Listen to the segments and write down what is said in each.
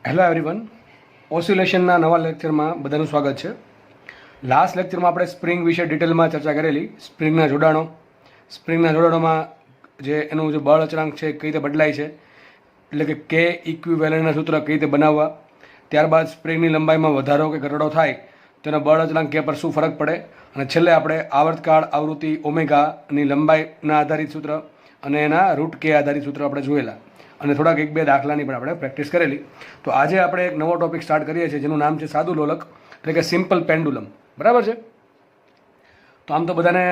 Hello everyone, ઓસિલેશનના નવા લેક્ચરમાં બધાનું સ્વાગત છે. લાસ્ટ લેક્ચરમાં આપણે સ્પ્રિંગ વિશે ડિટેલમાં ચર્ચા કરેલી. સ્પ્રિંગના જોડાણોમાં જે એનું જે બળ અચળાંક છે કઈ રીતે બદલાય છે, એટલે કે કે ઇક્વિવેલન્ટના સૂત્ર કઈ રીતે બનાવવા, ત્યારબાદ સ્પ્રિંગની લંબાઈમાં વધારો કે ઘટાડો થાય તેનો બળ અચળાંક કે પર શું ફરક પડે, અને છેલ્લે આપણે આવર્તકાળ આવૃત્તિ ઓમેગાની લંબાઈના આધારિત સૂત્ર અને એના રૂટ કે આધારિત સૂત્ર આપણે જોયેલા, અને થોડાક એક બે દાખલાની પણ આપણે પ્રેક્ટિસ કરેલી. તો આજે આપણે એક નવો ટોપિક સ્ટાર્ટ કરીએ છીએ જેનું નામ છે સાદું લોલક, એટલે કે સિમ્પલ પેન્ડુલમ. બરાબર છે? તો આમ તો બધાને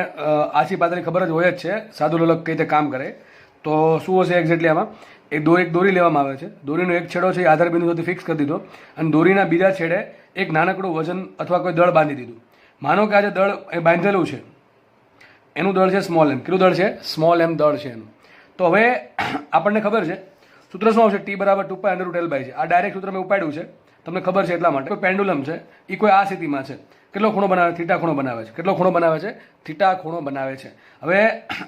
આછી પાતળી ખબર જ હોય જ છે સાદું લોલક કઈ રીતે કામ કરે. તો શું હશે એક્ઝેક્ટલી આમાં? એક દોરી લેવામાં આવે છે. દોરીનો એક છેડો છે એ આધાર બિંદુ સુધી ફિક્સ કરી દીધો, અને દોરીના બીજા છેડે એક નાનકડું વજન અથવા કોઈ દળ બાંધી દીધું. માનો કે આ જે દળ એ બાંધેલું છે એનું દળ છે સ્મોલ એમ. કેટલું દળ છે? સ્મોલ એમ દળ છે એનું. તો હવે આપણને ખબર છે સૂત્ર શું આવશે? ટી બરાબર 2π√L/. છે. આ ડાયરેક્ટ સૂત્ર મેં ઉપાડ્યું છે, તમને ખબર છે એટલા માટે. કોઈ પેન્ડુલમ છે એ કોઈ આ સ્થિતિમાં છે, કેટલો ખૂણો બનાવે? થીટા ખૂણો બનાવે છે. કેટલો ખૂણો બનાવે છે? થીટા ખૂણો બનાવે છે. હવે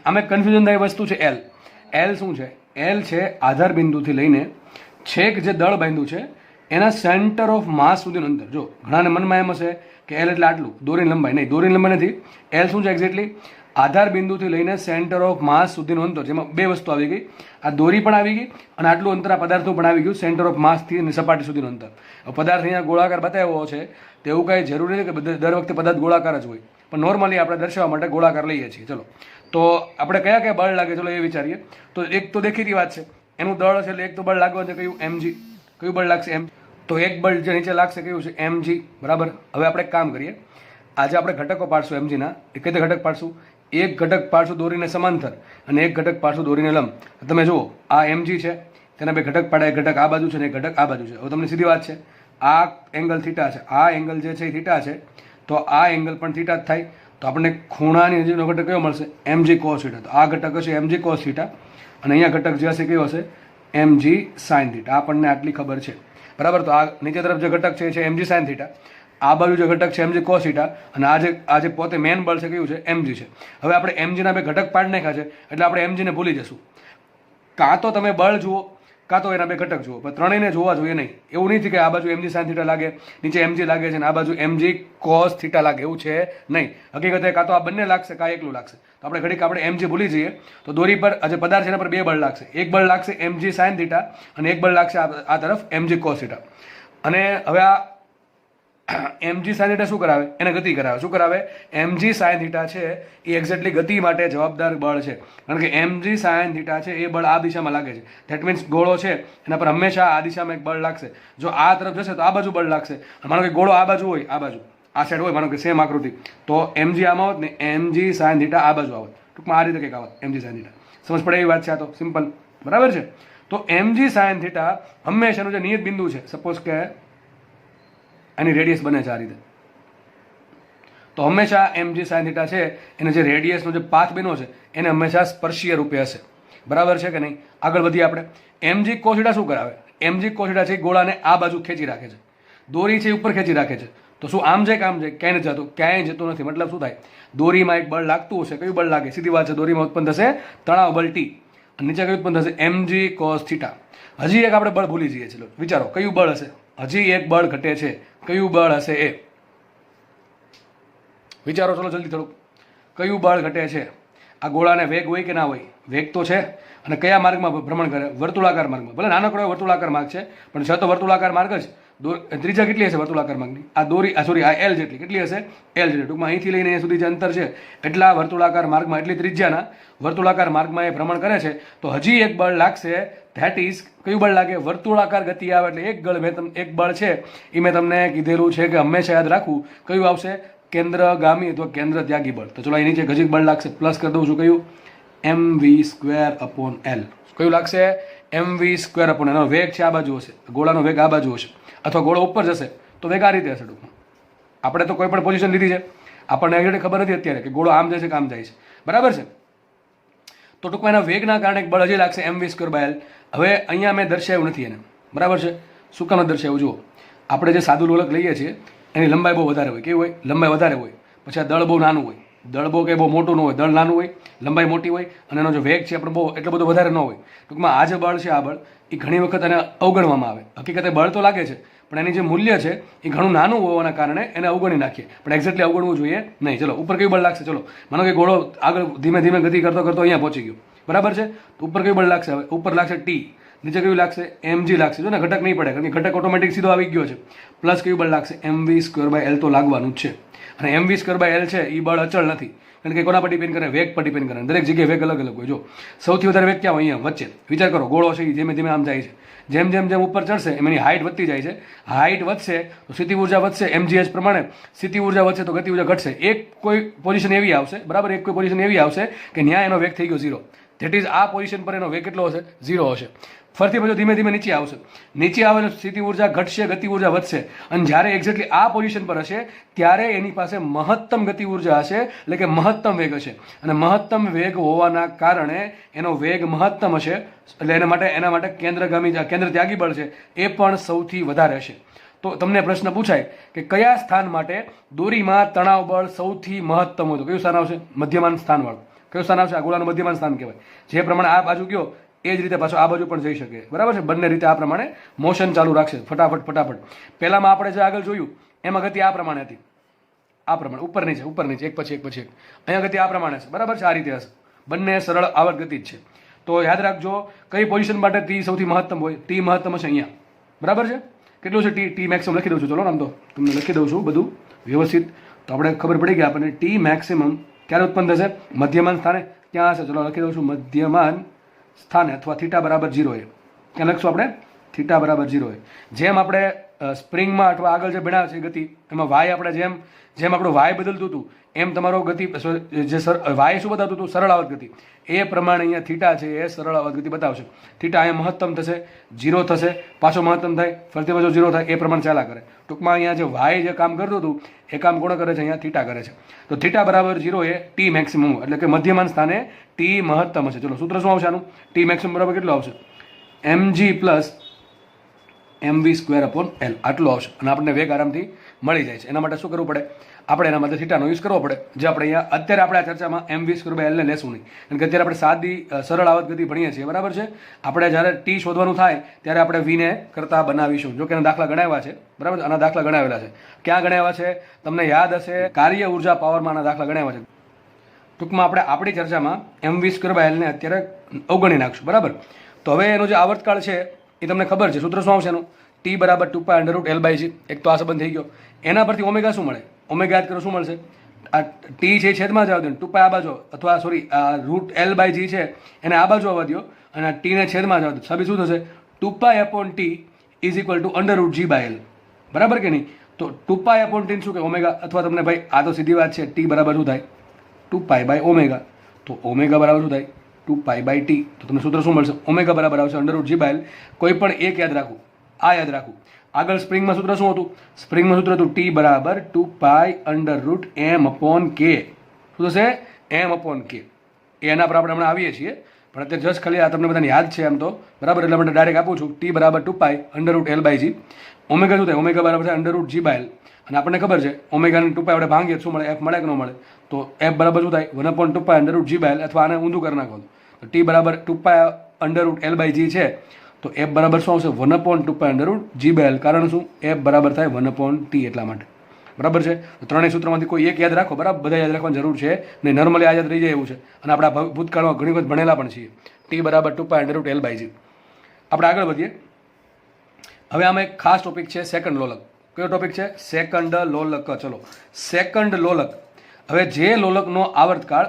આમે કન્ફ્યુઝન થાય વસ્તુ છે એલ. એલ શું છે? એલ છે આધાર બિંદુથી લઈને છેક જે દળ બાંધ્યું છે એના સેન્ટર ઓફ માસ સુધીનું અંતર. જો ઘણાને મનમાં એમ હશે કે એલ એટલે આટલું, દોરીની લંબાઈ. નહીં, દોરીની લંબાઈ નથી. એલ શું છે એક્ઝેક્ટલી? આધાર બિંદુથી લઈને સેન્ટર ઓફ માસ સુધીનું અંતર, જેમાં બે વસ્તુ આવી ગઈ. આ દોરી પણ આવી ગઈ અને આટલું અંતર આ પદાર્થનું પણ આવી ગયું, સેન્ટર ઓફ માસથી અને સપાટી સુધીનું અંતર. પદાર્થ અહીંયા ગોળાકાર બતાવ્યો છે, તો એવું કાંઈ જરૂરી નથી કે દર વખતે પદાર્થ ગોળાકાર જ હોય, પણ નોર્મલી આપણે દર્શાવવા માટે ગોળાકાર લઈએ છીએ. ચલો, તો આપણે કયા કયા બળ લાગે ચલો એ વિચારીએ. તો એક તો દેખીતી વાત છે, એનું દળ છે એટલે એક તો બળ લાગવાનું છે. કયું? mg. કયું બળ લાગશે? m. તો એક બળ જે નીચે લાગશે કયું છે? mg. બરાબર. હવે આપણે એક કામ કરીએ, આજે આપણે ઘટકો પાડશું mgના. એ કઈ રીતે ઘટક પાડશું? એક ઘટક પાડશું દોરીને સમાંતર અને એક ઘટક પાડશું દોરીને લંબ. તમે જુઓ, આ mg છે, તેના બે ઘટક પાડ્યા. એક ઘટક આ બાજુ છે ને એક ઘટક આ બાજુ છે. હવે તમને સીધી વાત છે, આ એંગલ થીટા છે, આ એંગલ જે છે એ થીટા છે, તો આ એંગલ પણ થીટા જ થાય. તો આપણને ખૂણાની નજીકનો ઘટક કયો મળશે? mg cos theta. તો આ ઘટક હશે mg cos થીટા, અને અહીંયા ઘટક જે હશે કયો હશે? mg sin theta. આપણને આટલી ખબર છે. બરાબર. તો આ નીચે તરફ જે ઘટક છે એ છે mg sin થીટા, આ બાજુ જે ઘટક છે mg cos થીટા, અને આ જે પોતે મેન બળ છે કયું છે? mg છે. હવે આપણે mg ના બે ઘટક પાડી નાખ્યા છે એટલે આપણે mg ને ભૂલી જશું. કાં તો તમે બળ જુઓ કાં તો એના બે ઘટક જુઓ, પણ ત્રણેયને જોવા જોઈએ નહીં. એવું નથી કે આ બાજુ mg sin થીટા લાગે, નીચે mg લાગે છે, અને આ બાજુ mg cos થીટા લાગે, એવું છે નહીં. હકીકતે કાં તો આ બંને લાગશે કાં એકલું લાગશે. તો આપણે ઘડીક આપણે mg ભૂલી જઈએ તો દોરી પર આ જે પદાર્થ છે એના પર બે બળ લાગશે. એક બળ લાગશે mg sin થીટા અને એક બળ લાગશે આ તરફ mg cos થીટા. અને હવે આ mg sin થીટા શું કરાવે? એને ગતિ કરાવે. શું કરાવે? mg sin થીટા છે એ એક્ઝેક્ટલી ગતિ માટે જવાબદાર બળ છે, કારણ કે mg sin થીટા છે એ બળ આ દિશામાં લાગે છે. ધેટ મીન્સ ગોળો છે એના પર હંમેશા આ દિશામાં એક બળ લાગશે. જો આ તરફ જશે તો આ બાજુ બળ લાગશે. માનો કે ગોળો આ બાજુ હોય, આ બાજુ આ સાઈડ હોય, માનો કે સેમ આકૃતિ, તો mg આમાં આવત ને mg sin થીટા આ બાજુ આવત. ટૂંકમાં આ રીતે કંઈક આવત mg sin થીટા. સમજ પડે એવી વાત છે. આ તો સિમ્પલ. બરાબર છે? તો mg sin થીટા હંમેશાનું જે નિયત બિંદુ છે, સપોઝ કે એની રેડિયસ બને છે આ રીતે, તો હંમેશા mg sin થીટા છે એને જે રેડિયસનો જે પાથ બન્યો છે એને હંમેશા સ્પર્શીય રૂપે હશે. બરાબર છે કે નહીં? આગળ વધીએ આપણે. mg cos થીટા શું કરાવે? mg cos થીટા છે ગોળાને આ બાજુ ખેંચી રાખે છે, દોરી છે ઉપર ખેંચી રાખે છે. તો શું આમ જાય કે આમ જાય? ક્યાંય નથી જતું, ક્યાંય જતું નથી. મતલબ શું થાય? દોરીમાં એક બળ લાગતું હશે. કયું બળ લાગે? સીધી વાત છે, દોરીમાં ઉત્પન્ન થશે તણાવ બળ T, અને નીચે કયું ઉત્પન્ન થશે? mg cos theta. હજી એક આપણે બળ ભૂલી જઈએ. ચલો વિચારો, કયું બળ હશે? હજી એક બળ ઘટે છે. કયું બળ હશે એ વિચારો. ચલો જલ્દી થોડુંક. કયું બળ ઘટે છે? આ ગોળાને વેગ હોય કે ના હોય? વેગ તો છે. અને કયા માર્ગમાં ભ્રમણ કરે? વર્તુળાકાર માર્ગમાં. ભલે નાનકડો વર્તુળાકાર માર્ગ છે, પણ છે તો વર્તુળાકાર માર્ગ જ. ત્રિજ્યા કેટલી હશે વર્તુળાકાર માર્ગની? આ દોરી સોરી આ એલ જેટલી. કેટલી હશે? એલ જેટલી. ટૂંકમાં અહીંથી લઈને અહીંયા સુધી જે અંતર છે એટલા વર્તુળાકાર માર્ગમાં, એટલી ત્રિજ્યાના વર્તુળાકાર માર્ગમાં એ ભ્રમણ કરે છે. તો હજી એક બળ લાગશે. ધેટ ઇઝ કયું બળ લાગે? વર્તુળાકાર ગતિ આવે એટલે એક બળ છે એ મેં તમને કીધેલું છે કે હંમેશા યાદ રાખવું. કયું આવશે? કેન્દ્રગામી અથવા કેન્દ્ર ત્યાગી બળ. તો ચલો એની નીચે હજી બળ લાગશે, પ્લસ કરી દઉં છું. કયું? mv²/L. કયું લાગશે? mv²/L. એનો વેગ છે આ બાજુ હશે, ગોળાનો વેગ આ બાજુ હશે, અથવા ગોળો ઉપર જશે તો વેગ આ રીતે હશે. ટૂંકમાં આપણે તો કોઈ પણ પોઝિશન લીધી છે, આપણને એક્ઝેક્ટ ખબર નથી અત્યારે કે ગોળો આમ જાય છે કે આમ જાય છે. બરાબર છે? તો ટૂંકમાં એના વેગના કારણે એક બળ હજી લાગશે mv²/L. હવે અહીંયા મેં દર્શાવ્યું નથી એને. બરાબર છે? શું કામ દર્શાવ્યું? જુઓ, આપણે જે સાદું લોલક લઈએ છીએ એની લંબાઈ બહુ વધારે હોય. કેવી હોય? લંબાઈ વધારે હોય. પછી આ દળ બહુ નાનું હોય. દળ બહુ કંઈ બહુ મોટું ન હોય, દળ નાનું હોય, લંબાઈ મોટી હોય, અને એનો જે વેગ છે આપણે બહુ એટલો બધો વધારે ન હોય. ટૂંકમાં આ જે બળ છે આ બળ એ ઘણી વખત એને અવગણવામાં આવે. હકીકતે બળ તો લાગે છે પણ એની જે મૂલ્ય છે એ ઘણું નાનું હોવાના કારણે એને અવગણી નાખીએ, પણ એક્ઝેક્ટલી અવગણવું જોઈએ નહીં. ચલો ઉપર કયું બળ લાગશે? ચલો માનો કે ઘોડો આગળ ધીમે ધીમે ગતિ કરતો કરતો અહીંયા પહોંચી ગયો, બરાબર છે, તો ઉપર કયું બળ લાગશે? હવે ઉપર લાગશે ટી, નીચે કયું લાગશે? mg લાગશે. જો ને ઘટક નહીં પડે કારણ કે ઘટક ઓટોમેટિક સીધો આવી ગયો છે. પ્લસ કયું બળ લાગશે? mv²/l તો લાગવાનું જ છે, અને mv²/l છે એ બળ અચળ નથી કારણ કે કોના પર ડિપેન્ડ કરે? વેગ પર ડિપેન્ડ કરે. દરેક જગ્યાએ વેગ અલગ અલગ હોય. જો સૌથી વધારે વેગ ક્યાં હોય? અહીંયા વચ્ચે. વિચાર કરો, ગોળો છે એ ધીમે ધીમે આમ જાય છે, જેમ જેમ જેમ ઉપર ચડશે એમ એની હાઇટ વધતી જાય છે. હાઇટ વધશે તો સ્થિતિ ઉર્જા વધશે, mgh પ્રમાણે સ્થિતિ ઉર્જા વધશે તો ગતિ ઉર્જા ઘટશે. એક કોઈ પોઝિશન એવી આવશે, બરાબર, એક કોઈ પોઝિશન એવી આવશે કે ન્યા એનો વેગ થઈ ગયો 0. ધેટ ઇઝ આ પોઝિશન પર એનો વેગ કેટલો હશે? 0 હશે. ફરતી પાછો ધીમે ધીમે નીચે આવશે, નીચે આવે તો સ્થિતિ ઉર્જા ઘટશે, ગતિ ઉર્જા વધશે, અને જ્યારે એક્ઝેક્ટલી આ પોઝિશન પર હશે ત્યારે એની પાસે મહત્તમ ગતિ ઉર્જા હશે, એટલે કે મહત્તમ વેગ હશે. અને મહત્તમ વેગ હોવાના કારણે એનો વેગ મહત્તમ હશે, એટલે એના માટે કેન્દ્ર ત્યાગી બળ છે એ પણ સૌથી વધારે હશે. તો તમને પ્રશ્ન પૂછાય કે કયા સ્થાન માટે દોરીમાં તણાવ બળ સૌથી મહત્તમ હોય, તો કયું સ્થાન આવશે? મધ્યમાન સ્થાનવાળું. કયું સ્થાન આવશે? આ ગોળાનું મધ્યમાન સ્થાન કહેવાય. જે પ્રમાણે આ બાજુ ગયો એ જ રીતે પાછો આ બાજુ પણ જઈ શકે, બરાબર છે. બંને રીતે આ પ્રમાણે મોશન ચાલુ રાખશે, ફટાફટ. પહેલામાં આપણે જે આગળ જોયું એમાં ગતિ આ પ્રમાણે હતી, આ પ્રમાણે ઉપર નીચે એક પછી એક. અહીંયા ગતિ આ પ્રમાણે છે, બરાબર છે, આ રીતે હશે. બંને સરળ આવર્ત ગતિ જ છે. તો યાદ રાખજો કઈ પોઝિશન માટે ટી સૌથી મહત્તમ હોય? ટી મહત્તમ હશે અહીંયા, બરાબર છે. કેટલું છે ટી? ટી મેક્સિમમ લખી દઉં છું. ચલો આમ તો તમને લખી દઉં છું બધું વ્યવસ્થિત, તો આપણે ખબર પડી ગઈ આપણને ટી મેક્સિમમ ક્યારે ઉત્પન્ન થશે? મધ્યમાન સ્થાને. ક્યાં હશે? ચલો લખી દઉં છું મધ્યમાન સ્થાને, અથવા θ = 0 એ. ક્યાં લખશું આપણે? θ = 0 એ. જેમ આપણે સ્પ્રિંગમાં અથવા આગળ જે ભણ્યા છે ગતિ, એમાં વાય આપણે જેમ આપણું વાય બદલતું હતું એમ તમારો ગતિ જે વાય શું બતાવતું હતું? સરળ આવર્ત ગતિ. એ પ્રમાણે અહીંયા થીટા છે એ સરળ આવર્ત ગતિ બતાવશે. થીટા અહીંયા મહત્તમ થશે, 0 થશે, પાછો મહત્તમ થાય, ફરતી પાછો 0 થાય, એ પ્રમાણે ચાલ્યા કરે. ટૂંકમાં અહીંયા જે વાય જે કામ કરતું હતું એ કામ કોણ કરે છે? અહીંયા થીટા કરે છે. તો θ = 0 એ ટી મેક્સિમમ, એટલે કે મધ્યમાન સ્થાને ટી મહત્તમ હશે. ચલો સૂત્ર શું આવશે આનું? ટી મેક્સિમમ બરાબર કેટલું આવશે? mg + mv²/l આટલું આવશે. અને આપણને વેગ આરામથી મળી જાય છે. એના માટે શું કરવું પડે? આપણે એના માટે થીટાનો યુઝ કરવો પડે, જે આપણે અહીંયા અત્યારે આપણે આ ચર્ચામાં mv²/l ને લેશું નહીં, કારણ કે અત્યારે આપણે સાદી સરળ આવર્ત ગતિ ભણીએ છીએ, બરાબર છે. આપણે જ્યારે ટી શોધવાનું થાય ત્યારે આપણે વીને કરતા બનાવીશું. જો કે એના દાખલા ગણાવ્યા છે, બરાબર, આના દાખલા ગણાવેલા છે. ક્યાં ગણાવ્યા છે? તમને યાદ હશે, કાર્ય ઉર્જા પાવરમાં આના દાખલા ગણાવ્યા છે. ટૂંકમાં આપણે આપણી ચર્ચામાં mv²/l ને અત્યારે અવગણી નાખશું, બરાબર. તો હવે એનો જે આવર્તકાળ છે એ તમને ખબર છે. સૂત્ર શું આવશે એનું? t = 2π√L/g. એક તો આ સંબંધ થઈ ગયો. એના પરથી ઓમેગા શું મળે? ઓમેગા યાદ કરો શું મળશે? આ ટી છે છેદમાં જ આવશે, 2π આ બાજુ, અથવા સોરી આ √L/g છે એને આ બાજુ આવવા દો, અને આ ટીને છેદમાં જ આવવા દો. સાબિત શું થશે? 2π/t = √g/l, બરાબર કે નહીં? તો 2π/t શું કે ઓમેગા, અથવા તમને ભાઈ આ તો સીધી વાત છે, ટી બરાબર શું થાય? 2π/ω. તો ઓમેગા બરાબર શું થાય? 2π/t. તો તમને સૂત્ર શું મળશે? ઓમેગા બરાબર આવશે √g/l. કોઈ પણ એક યાદ રાખવું, આ યાદ રાખવું. આગળ સ્પ્રિંગમાં સૂત્ર શું હતું? સ્પ્રિંગમાં સૂત્ર હતું ટી બરાબર 2π√m/k. શું થશે? m/k. એના પર આપણે હમણાં આવીએ છીએ, પણ અત્યારે જસ્ટ ખાલી આ તમને બધાને યાદ છે એમ તો, બરાબર, એટલે માટે ડાયરેક્ટ આપું છું. ટી બરાબર 2π√L/g. ઓમેગા શું થાય? ઓમેગા બરાબર થાય √g/l. અને આપણને ખબર છે ઓમેગાને 2π આપણે ભાંગીએ શું મળે? f મળે કે ન મળે? તો f બરાબર શું થાય? 1/2π√g/l, અથવા આને ઊંધું કરી નાખો તો ટી બરાબર 2π√L/g છે, તો f બરાબર શું આવશે? 1/2π√g/l. કારણ શું? f બરાબર થાય 1/t, એટલા માટે, બરાબર છે. તો ત્રણેય સૂત્રમાંથી કોઈ એક યાદ રાખો, બરાબર, બધા યાદ રાખવાની જરૂર છે નહીં, નોર્મલી આ યાદ રહી જાય એવું છે. અને આપણા ભૂતકાળમાં ઘણી વખત ભણેલા પણ છીએ. ટી બરાબર 2π√L/g. આપણે આગળ વધીએ. હવે આમાં એક ખાસ ટોપિક છે સેકન્ડ લોલક. કયો ટોપિક છે? સેકન્ડ લોલક. ચલો સેકન્ડ લોલક. હવે જે લોલકનો આવર્તકાળ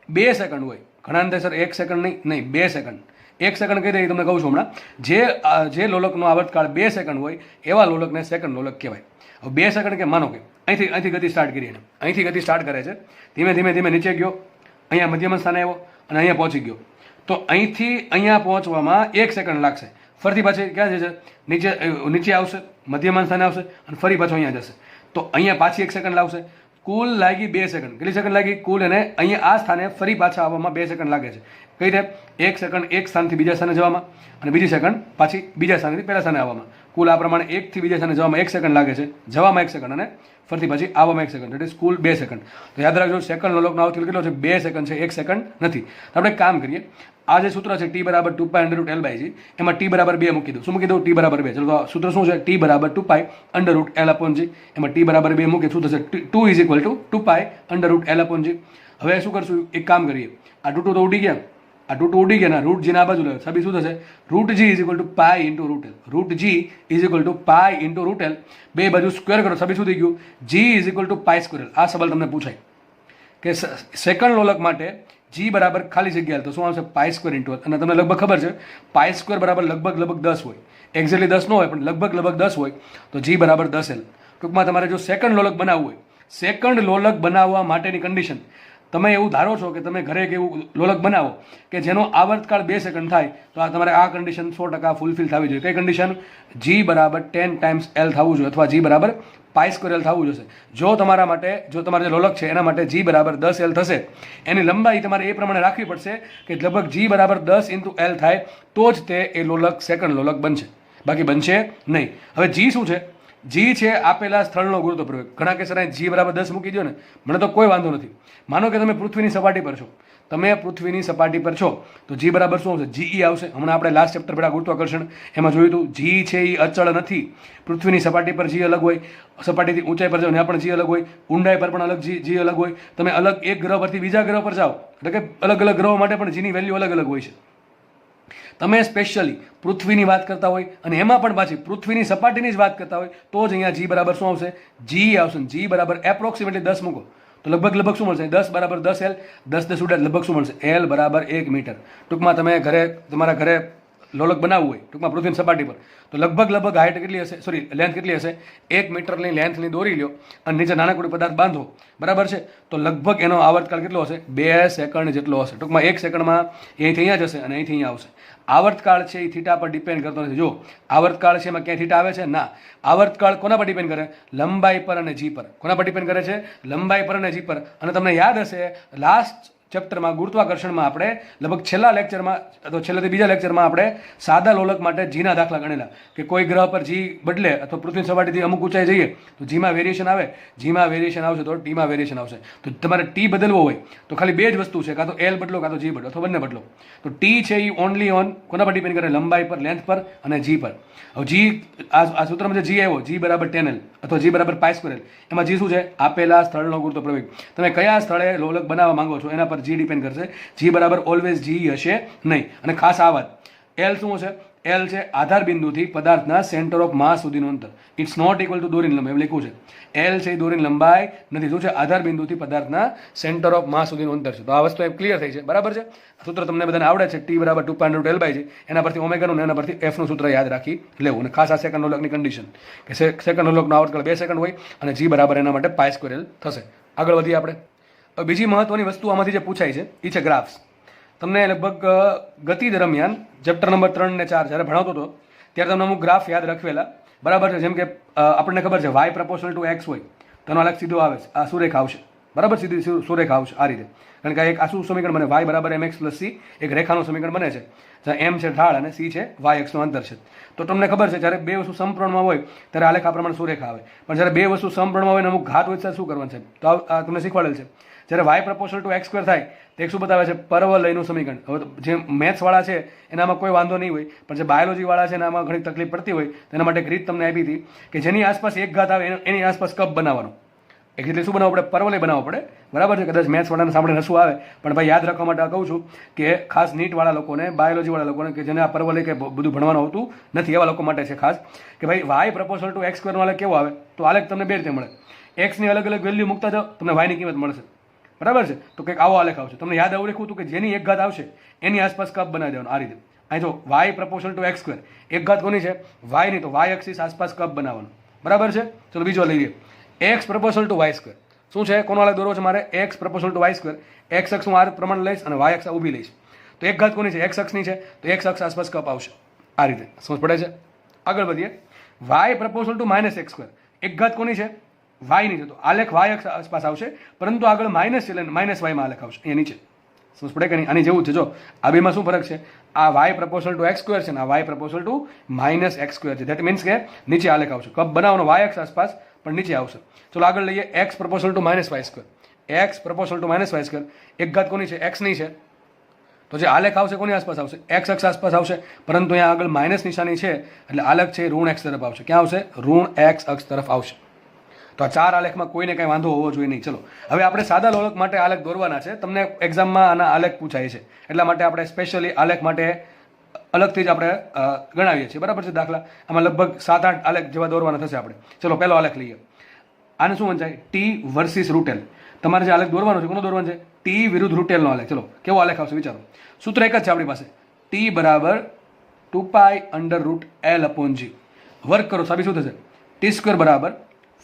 2 સેકન્ડ હોય, ઘણા અંતે સર 1 સેકન્ડ નહીં 2 સેકન્ડ, 1 સેકન્ડ કહી દઈએ તમને કહું છું હમણાં. જે લોલકનો આવર્તકાળ 2 સેકન્ડ હોય એવા લોલકને સેકન્ડ લોલક કહેવાય. હવે 2 સેકન્ડ કે માનો કે અહીંથી ગતિ સ્ટાર્ટ કરી, અહીંથી ગતિ સ્ટાર્ટ કરે છે, ધીમે નીચે ગયો, અહીંયા મધ્યમાં સ્થાને આવ્યો અને અહીંયા પહોંચી ગયો. તો અહીંથી અહીંયા પહોંચવામાં 1 સેકન્ડ લાગશે. ફરતી પાછી ક્યાં જશે? નીચે આવશે, મધ્યમાન સ્થાને આવશે, અને ફરી પાછો અહીંયા જશે. તો અહીંયા પાછી 1 સેકન્ડ લાવશે. કુલ લાગી 2 સેકન્ડ. કેટલી સેકન્ડ લાગી કુલ? એને અહીંયા આ સ્થાને ફરી પાછા આવવામાં 2 સેકન્ડ લાગે છે. કઈ રીતે? 1 સેકન્ડ એક સ્થાનથી બીજા સ્થાને જવામાં અને બીજી સેકન્ડ પાછી બીજા સ્થાનેથી પહેલા સ્થાને આવવામાં. કુલ આ પ્રમાણે એકથી બીજા સ્થાને જવામાં 1 સેકન્ડ લાગે છે, જવામાં 1 સેકન્ડ અને ફરતી પાછી આવવામાં 1 સેકન્ડ, એટલે કુલ 2 સેકન્ડ. તો યાદ રાખજો સેકન્ડનો લોકનો આવર્તકાળ કેટલો છે? 2 સેકન્ડ છે, 1 સેકન્ડ નથી. તો આપણે એક કામ કરીએ, આ જે સૂત્ર છે t બરાબર 2π/L/g, એમાં t બરાબર 2 મૂકી દઉં. શું મૂકી દઉં? t બરાબર 2. ચલો તો સૂત્ર શું છે? t બરાબર 2π/L/g. એમાં t બરાબર 2 મૂકે શું થશે? 2 = 2π/L/g. હવે શું કરશું? એક કામ કરીએ, આ 2 તો ઉડી ગયા, આ 2 ઉડી ગયા, રૂટ g ના બાજુ લે, છબી શું થશે? √g = π × √L. √g = π × √L. બે બાજુ સ્ક્વેર કરો, છબી શું થઈ ગયું? g = π²L. આ સવાલ તમને પૂછાય કે સેકન્ડ લોલક માટે g બરાબર ખાલી જગ્યા, તો શું આવશે? π² × L. અને તમને લગભગ ખબર છે π² બરાબર લગભગ 10 હોય, એક્ઝેક્ટલી 10 ન હોય પણ લગભગ 10 હોય, તો g બરાબર 10L. ટૂંકમાં તમારે જો સેકન્ડ લોલક બનાવવું હોય, સેકન્ડ લોલક બનાવવા માટેની કન્ડિશન, તમે એવું ધારો છો કે તમે ઘરે એક એવું લોલક બનાવો કે જેનો આવર્તકાળ 2 સેકન્ડ થાય, તો આ તમારે આ કન્ડિશન 100% ફૂલફિલ થવી જોઈએ. કઈ કન્ડિશન? g બરાબર 10 ટાઈમ્સ L થવું જોઈએ, અથવા g બરાબર π² થવું જોઈએ. જો તમારા માટે, જો તમારે જે લોલક છે એના માટે g બરાબર 10L થશે, એની લંબાઈ તમારે એ પ્રમાણે રાખવી પડશે કે લગભગ g બરાબર 10 × L થાય તો જ તે એ લોલક સેકન્ડ લોલક બનશે, બાકી બનશે નહીં. હવે g શું છે? g છે આપેલા સ્થળનો ગુરુત્વ પ્રવેગ. ઘણા કેસ g બરાબર 10 મૂકી દો ને, મને તો કોઈ વાંધો નથી. માનો કે તમે પૃથ્વીની સપાટી પર છો, તમે પૃથ્વીની સપાટી પર છો, તો g બરાબર શું આવશે? ge આવશે. હમણાં આપણે લાસ્ટ ચેપ્ટર પહેલા ગુરુત્વાકર્ષણ એમાં જોયું હતું, g છે એ અચળ નથી. પૃથ્વીની સપાટી પર g અલગ હોય, સપાટીથી ઊંચાઈ પર જાઓ ત્યાં પણ g અલગ હોય, ઊંડાઈ પર પણ અલગ g અલગ હોય. તમે અલગ એક ગ્રહ પરથી બીજા ગ્રહ પર જાઓ, એટલે કે અલગ અલગ ગ્રહો માટે પણ g ની વેલ્યુ અલગ અલગ હોય છે. તમે સ્પેશિયલી પૃથ્વીની વાત કરતા હોય અને એમાં પણ પાછી પૃથ્વીની સપાટીની જ વાત કરતા હોય, તો જ અહીંયા g બરાબર શું આવશે? g આવશે. g બરાબર એપ્રોક્સિમેટલી 10 મૂકો તો લગભગ શું મળશે? 10 બરાબર 10L, 10 10 ઉડે લગભગ શું મળશે? L બરાબર 1 મીટર. ટૂંકમાં તમે તમારા ઘરે લોલક બનાવવું હોય ટૂંકમાં પૃથ્વીની સપાટી પર, તો લગભગ હાઇટ કેટલી હશે? સોરી, લેન્થ કેટલી હશે? 1 મીટરની લેન્થની દોરી લ્યો અને નીચે નાનકડું પદાર્થ બાંધો, બરાબર છે? તો લગભગ એનો આવર્તકાળ કેટલો હશે? 2 સેકન્ડ જેટલો હશે. ટૂંકમાં 1 સેકન્ડમાં અહીંથી અહીંયા જશે અને અહીંથી અહીંયા આવશે. આવર્તકાળ છે એ થીટા પર ડિપેન્ડ કરતો નથી. જો આવર્તકાળ છે એમાં ક્યાંય થીટા આવે છે? ના. આવર્તકાળ કોના પર ડિપેન્ડ કરે? લંબાઈ પર અને g પર. કોના પર ડિપેન્ડ કરે છે? લંબાઈ પર અને g પર. અને તમને યાદ હશે લાસ્ટ ચેપ્ટરમાં ગુરુત્વાકર્ષણમાં આપણે લગભગ છેલ્લા લેક્ચરમાં અથવા છેલ્લાથી બીજા લેક્ચરમાં આપણે સાદા લોલક માટે જીના દાખલા ગણેલા કે કોઈ ગ્રહ પર જી બદલે અથવા પૃથ્વી સપાટીથી અમુક ઊંચાઈ જઈએ તો જીમાં વેરિએશન આવે, જીમાં વેરિએશન આવશે તો ટીમાં વેરિએશન આવશે. તો તમારે ટી બદલવો હોય તો ખાલી બે જ વસ્તુ છે, કાં તો એલ બદલો કાં તો જી બદલો અથવા બંને બદલો. તો ટી છે એ ઓનલી ઓન કોના પર ડિપેન્ડ કરે? લંબાઈ પર, લેન્થ પર અને જી પર. હવે જી આ સૂત્રમાં જે જી આવ્યો, જી બરાબર 10L અથવા જી બરાબર π²L, એમાં જી શું છે? આપેલા સ્થળનો ગુરુત્વ પ્રવેગ. તમે કયા સ્થળે લોલક બનાવવા માંગો છો એના પર જી ડિપેન્ડ કરશે. જી બરાબર ઓલવેઝ જી હશે નહીં. અને ખાસ આ વાત, એલ શું છે? એલ છે આધાર બિંદુથી પદાર્થના સેન્ટર ઓફ માસ સુધીનું અંતર. ઇટ્સ નોટ ઇક્વલ ટુ દોરીની લંબાઈ, એમ લખ્યું છે. એલ છે એ દોરીની લંબાઈ નથી, શું છે? આધાર બિંદુથી પદાર્થના સેન્ટર ઓફ માસ સુધીનું અંતર છે. તો આ વસ્તુ ક્લિયર થઈ છે, બરાબર છે? સૂત્ર તમને બધાને આવડે છે, ટી બરાબર 2π/L/g. એના પરથી ઓમેગાનું એના પરથી એફનું સૂત્ર યાદ રાખી લેવું. અને ખાસ આ સેકન્ડ લોલકની કન્ડિશન કે સેકન્ડ લોલકનો આવર્તકાળ 2 સેકન્ડ હોય અને જી બરાબર એના માટે π²L થશે. આગળ વધીએ આપણે. બીજી મહત્વની વસ્તુ આમાંથી જે પૂછાય છે એ છે ગ્રાફ્સ. તમને લગભગ ગતિ દરમિયાન ચેપ્ટર નંબર 3 અને 4 જ્યારે ભણાવતો હતો ત્યારે તમને અમુક ગ્રાફ યાદ રાખવેલા, બરાબર છે? જેમ કે આપણને ખબર છે y પ્રપોર્શનલ ટુ x હોય તો એનો આલેખ સીધો આવે છે, આ સુરેખા આવશે, બરાબર? સીધી સુરેખા આવશે આ રીતે. કારણ કે એક આસુ સમીકરણ બને y બરાબર mx + c, એક રેખાનું સમીકરણ બને છે જ્યાં m છે ઢાળ અને c છે y અક્ષનું અંતર છે. તો તમને ખબર છે જ્યારે બે વસ્તુ સમપ્રમાણમાં હોય ત્યારે આલેખ આ પ્રમાણે સુરેખા આવે, પણ જ્યારે બે વસ્તુ સમપ્રમાણમાં હોય ને અમુક ઘાત હોય ત્યારે શું કરવાનું છે? તો આ તમને શીખવાડેલ છે. જ્યારે y પ્રપોર્શનલ ટુ x² થાય તો એક શું બતાવે છે? પરવલયનું સમીકરણ. હવે જે મેથ્સવાળા છે એનામાં કોઈ વાંધો નહીં હોય, પણ જે બાયોલોજીવાળા છે એનામાં ઘણી તકલીફ પડતી હોય તેના માટે એક રીત તમને આપી હતી કે જેની આસપાસ એક ઘાત આવે એની આસપાસ કપ બનાવવાનો. એટલે શું બનાવવું પડે? પરવલય બનાવવો પડે, બરાબર છે? કદાચ મેથ્સવાળાને સાંભળીને હસવું આવે, પણ ભાઈ યાદ રાખવા માટે કહું છું કે ખાસ નીટવાળા લોકોને, બાયોલોજીવાળા લોકોને કે જેને આ પરવલય કે બધું ભણવાનું હોતું નથી એવા લોકો માટે છે ખાસ કે ભાઈ y પ્રપોર્શનલ ટુ x² નો આલેખ કેવો આવે? તો આલેખ તમને બે રીતે મળે. x ની અલગ અલગ વેલ્યુ મૂકતા જાઓ તમને y ની કિંમત મળશે, બરાબર છે? તો કંઈક આવો આલેખ આવશે. તમને યાદ આવું લખ્યું હતું કે જેની એક ઘાત આવશે એની આસપાસ કપ બનાવી દેવાનો આ રીતે. અહીં જો y પ્રપોર્શનલ ટુ x², એક ઘાત કોની છે? y ની, તો y એક્સિસ આસપાસ કપ બનાવવાનો, બરાબર છે? ચલો બીજો લઈએ, x પ્રપોર્શનલ ટુ y². શું છે? કોનો આલેખ દોરવો છે મારે? x proportional two y². x અક્ષ હું આ પ્રમાણે લઈશ અને y અક્ષ ઊભી લઈશ. તો એક ઘાત કોની છે? x અક્ષની છે, તો x અક્ષ આસપાસ કપ આવશે આ રીતે. સમજ પડે છે? આગળ વધીએ. y પ્રપોર્શનલ ટુ -x², એક ઘાત કોની છે? y ની છે, તો આલેખ y અક્ષ આસપાસ આવશે, પરંતુ આગળ માઇનસ છે એટલે માઇનસ y માં આલેખ આવશે અહીંયા નીચે. સમજ પડે કે નહીં? આની જેવું છે. જો આ બેમાં શું ફરક છે? આ Y proportional to X square છે ને આ Y proportional to minus X square છે. દેટ મીન્સ કે નીચે આલેખ આવશે. કપ બનાવવાનો વાય એક્સ આસપાસ પણ નીચે આવશે. ચલો આગળ લઈએ X proportional to minus Y square. X proportional to minus Y square એક ઘાત કોની છે? એક્સની છે. તો જે આલેખ આવશે કોની આસપાસ આવશે? એક્સ અક્ષ આસપાસ આવશે. પરંતુ અહીંયા આગળ માઇનસ નિશાની છે એટલે આલેખ છે ઋણ એક્સ તરફ આવશે. ક્યાં આવશે? ઋણ એક્સ અક્ષ તરફ આવશે. તો આ ચાર આલેખમાં કોઈને કંઈ વાંધો હોવો જોઈએ નહીં. ચલો હવે આપણે સાદા લોલક માટે આલેખ દોરવાના છે. તમને એક્ઝામમાં આના આલેખ પૂછાય છે એટલા માટે આપણે સ્પેશિયલી આલેખ માટે અલગથી જ આપણે ગણાવીએ છીએ. બરાબર છે? દાખલા આમાં લગભગ 7-8 આલેખ જેવા દોરવાના થશે આપણે. ચલો પહેલો આલેખ લઈએ. આને શું વંચાય? T versus root L. તમારે જે આલેખ દોરવાનો છે કોનો દોરવાનો છે? ટી વિરુદ્ધ રૂટેલનો આલેખ. ચલો કેવો આલેખ આવશે વિચારો. સૂત્ર એક જ છે આપણી પાસે, ટી બરાબર 2π√L/g. વર્ક કરો સાબિત શું થશે? ટી સ્ક્વેર બરાબર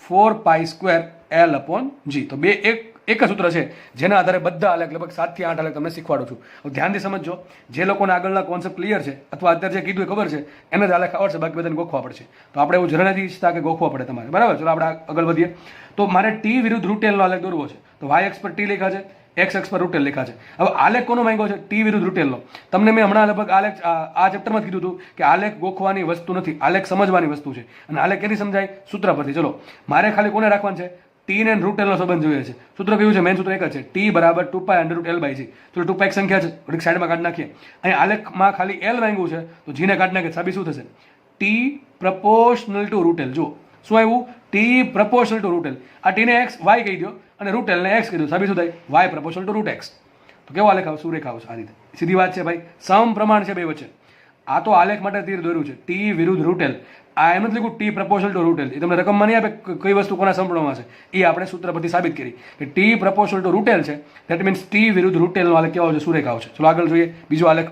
4π²L/g. તો બે એક જ સૂત્ર છે જેના આધારે બધા આલેખ લગભગ 7 થી 8 આલેખ તમને શીખવાડું છું. ધ્યાનથી સમજજો. જે લોકોને આગળના કોન્સેપ્ટ ક્લિયર છે અથવા અત્યારે જે કીધું એ ખબર છે એને જ આલેખ આવડશે, બાકી બધાને ગોખવા પડશે. તો આપણે એવું જરા નથી ઈચ્છતા કે ગોખવા પડે તમારે. બરાબર? ચલો આપણે આગળ વધીએ. તો મારે ટી વિરુદ્ધ રૂટેલનો આલેખ દોરવો છે. તો વાય એક્સ પર ટી લખ્યા છે, એક્સ એક્સ પર રૂટેલ લખ્યા છે. હવે આલેખ કોનો માંગ્યો છે? ટી વિરુદ્ધ રૂટેલનો. તમને મેં હમણાં લગભગ આલેખ આ ચેપ્ટરમાં જ કીધું હતું કે આલેખ ગોખવાની વસ્તુ નથી, આલેખ સમજવાની વસ્તુ છે. અને આલેખ કેથી સમજાય? સૂત્ર પરથી. ચલો મારે ખાલી કોને રાખવાનું છે? ટી ને રૂટેલનો સંબંધ જોઈએ છે. સૂત્ર કયું છે? મેન સૂત્ર એક જ છે, ટી બરાબર 2π√L/g. ચલો 2π એક સંખ્યા છે, થોડીક સાઈડમાં કાઢી નાખીએ. અહીં આલેખમાં ખાલી એલ માંગ્યું છે તો જીને કાઢી નાખીએ. સાબિત શું થશે? T proportional to root L. જો શું આવ્યું? T proportional to root L. આ ટીને એક્સ વાય કહી દો અને રૂટેલને એક્સ કહી દો. સાબિત શું થાય? Y proportional to root X. તો કેવો આલેખ આવશે? સુરેખા આવશે. આ રીતે સીધી વાત છે ભાઈ, સમપ્રમાણ છે બે વચ્ચે. આ તો આલેખ માટે તીર દોર્યું છે, ટી વિરુદ્ધ રૂટેલ. આ એમ નથી લખ્યું ટી પ્રપોઝલ ટુ રૂટેલ. એ તમને રકમમાં નહીં આપે કઈ વસ્તુ કોના સંપૂર્ણમાં છે, એ આપણે સૂત્ર પરથી સાબિત કરી કે ટી પ્રપોઝલ ટુ રૂટેલ છે. દેટ મીન્સ ટી વિરુદ્ધ રૂટેલનો આલેખ કેવો આવશે? સુરેખા આવશે. ચલો આગળ જોઈએ બીજો આલેખ.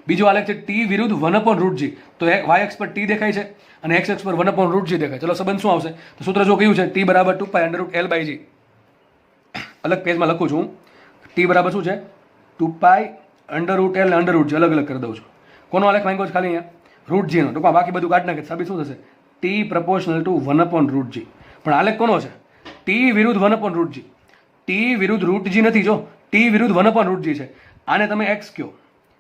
બીજો આલેખ છે ટી વિરુદ્ધ 1/√g. તો વાય એક્સ પર ટી દેખાય છે અને એક્સ એક્સ પર 1/√g દેખાય. ચલો સંબંધ શું આવશે? તો સૂત્ર જો કયું છે? ટી બરાબર 2π√L/g. અલગ પેજમાં લખું છું. ટી બરાબર શું છે? 2π√L અને √g અલગ અલગ કરી દઉં છું. કોનો આલેખ માંગ્યો છે? ખાલી અહીંયા √g નો. ટૂંકમાં બાકી બધું કાઢી નાખે. સાબિત શું થશે? T proportional two 1/√g. પણ આલેખ કોનો છે? ટી વિરુદ્ધ 1/√g. ટી વિરુદ્ધ √g નથી. જો ટી વિરુદ્ધ 1/√g છે. આને તમે એક્સ કહો,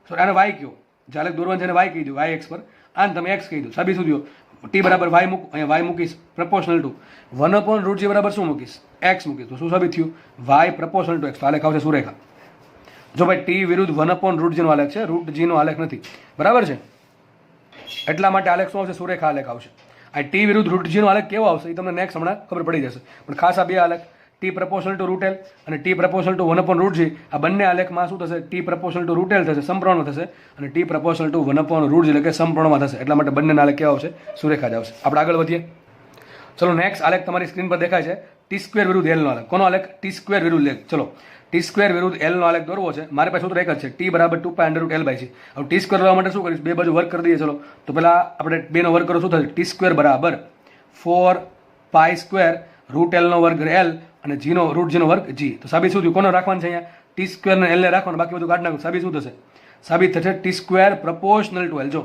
સોરી આને વાય કહો. જે આલેખ દોરવાનું છે એને વાય કહી દો, વાય એક્સ પર. આને તમે એક્સ કહી દો. સાબિત શું થયો? ટી બરાબર વાય મૂક, અહીંયા વાય મૂકીશ પ્રપોર્શનલ ટુ 1/√g બરાબર શું મૂકીશ? એક્સ મૂકીશ. તો શું સાબિત થયું? Y proportional to X. તો આલેખ આવશે સુરેખા. જો ભાઈ ટી વિરુદ્ધ 1/√g નો આલેખ છે, √g નો આલેખ નથી. બરાબર છે? એટલા માટે આલેખ શું આવશે? સુરેખા આલેખ આવશે. આ ટી વિરુદ્ધ √g નો આલેખ કેવો આવશે એ તમને નેક્સ્ટ હમણાં ખબર પડી જશે. પણ ખાસ આ બે આલેખ ટી પ્રપોર્શનલ ટુ રૂટેલ અને ટી પ્રપોર્શનલ ટુ 1/√g, આ બંને આલેખમાં શું થશે? ટી પ્રપોર્શનલ ટુ રૂટેલ થશે, સમપ્રમાણ થશે, અને ટી પ્રપોર્શનલ ટુ 1/√g એટલે કે સમપ્રમાણમાં થશે. એટલા માટે બંને આલેખ કેવા આવશે? સુરેખા જ આવશે. આપણે આગળ વધીએ. ચલો નેક્સ્ટ આલેખ તમારી સ્ક્રીન પર દેખાય છે, ટી સ્ક્વેર વિરુદ્ધ એલ નો આલેખ. કોનો આલેખ? ટી સ્ક્વેર વિરુદ્ધ એલ. ચલો ટી સ્ક્વેર વિરુદ્ધ એલ નો આલેખ દોરવો છે. મારી પાસે સૂત્ર એક જ છે, ટી બરાબર 2π√L/g. હવે ટી સ્ક્વેર લેવા માટે શું કરીશ? બે બાજુ વર્ક કરી દઈએ. ચલો તો પેલા આપણે બેનો વર્ક કરો. શું થશે? ટી સ્ક્વેર બરાબર 4π²√L² L અને g નો √g નો વર્ગ g. તો સાબિત શું થયું? કોનો રાખવાનું છે અહીંયા? ટી સ્ક્વેર ને એલ ને રાખવાનું, બાકી બધું કાઢી નાખવું. સાબિત શું થશે? સાબિત થશે T square proportional to L. જો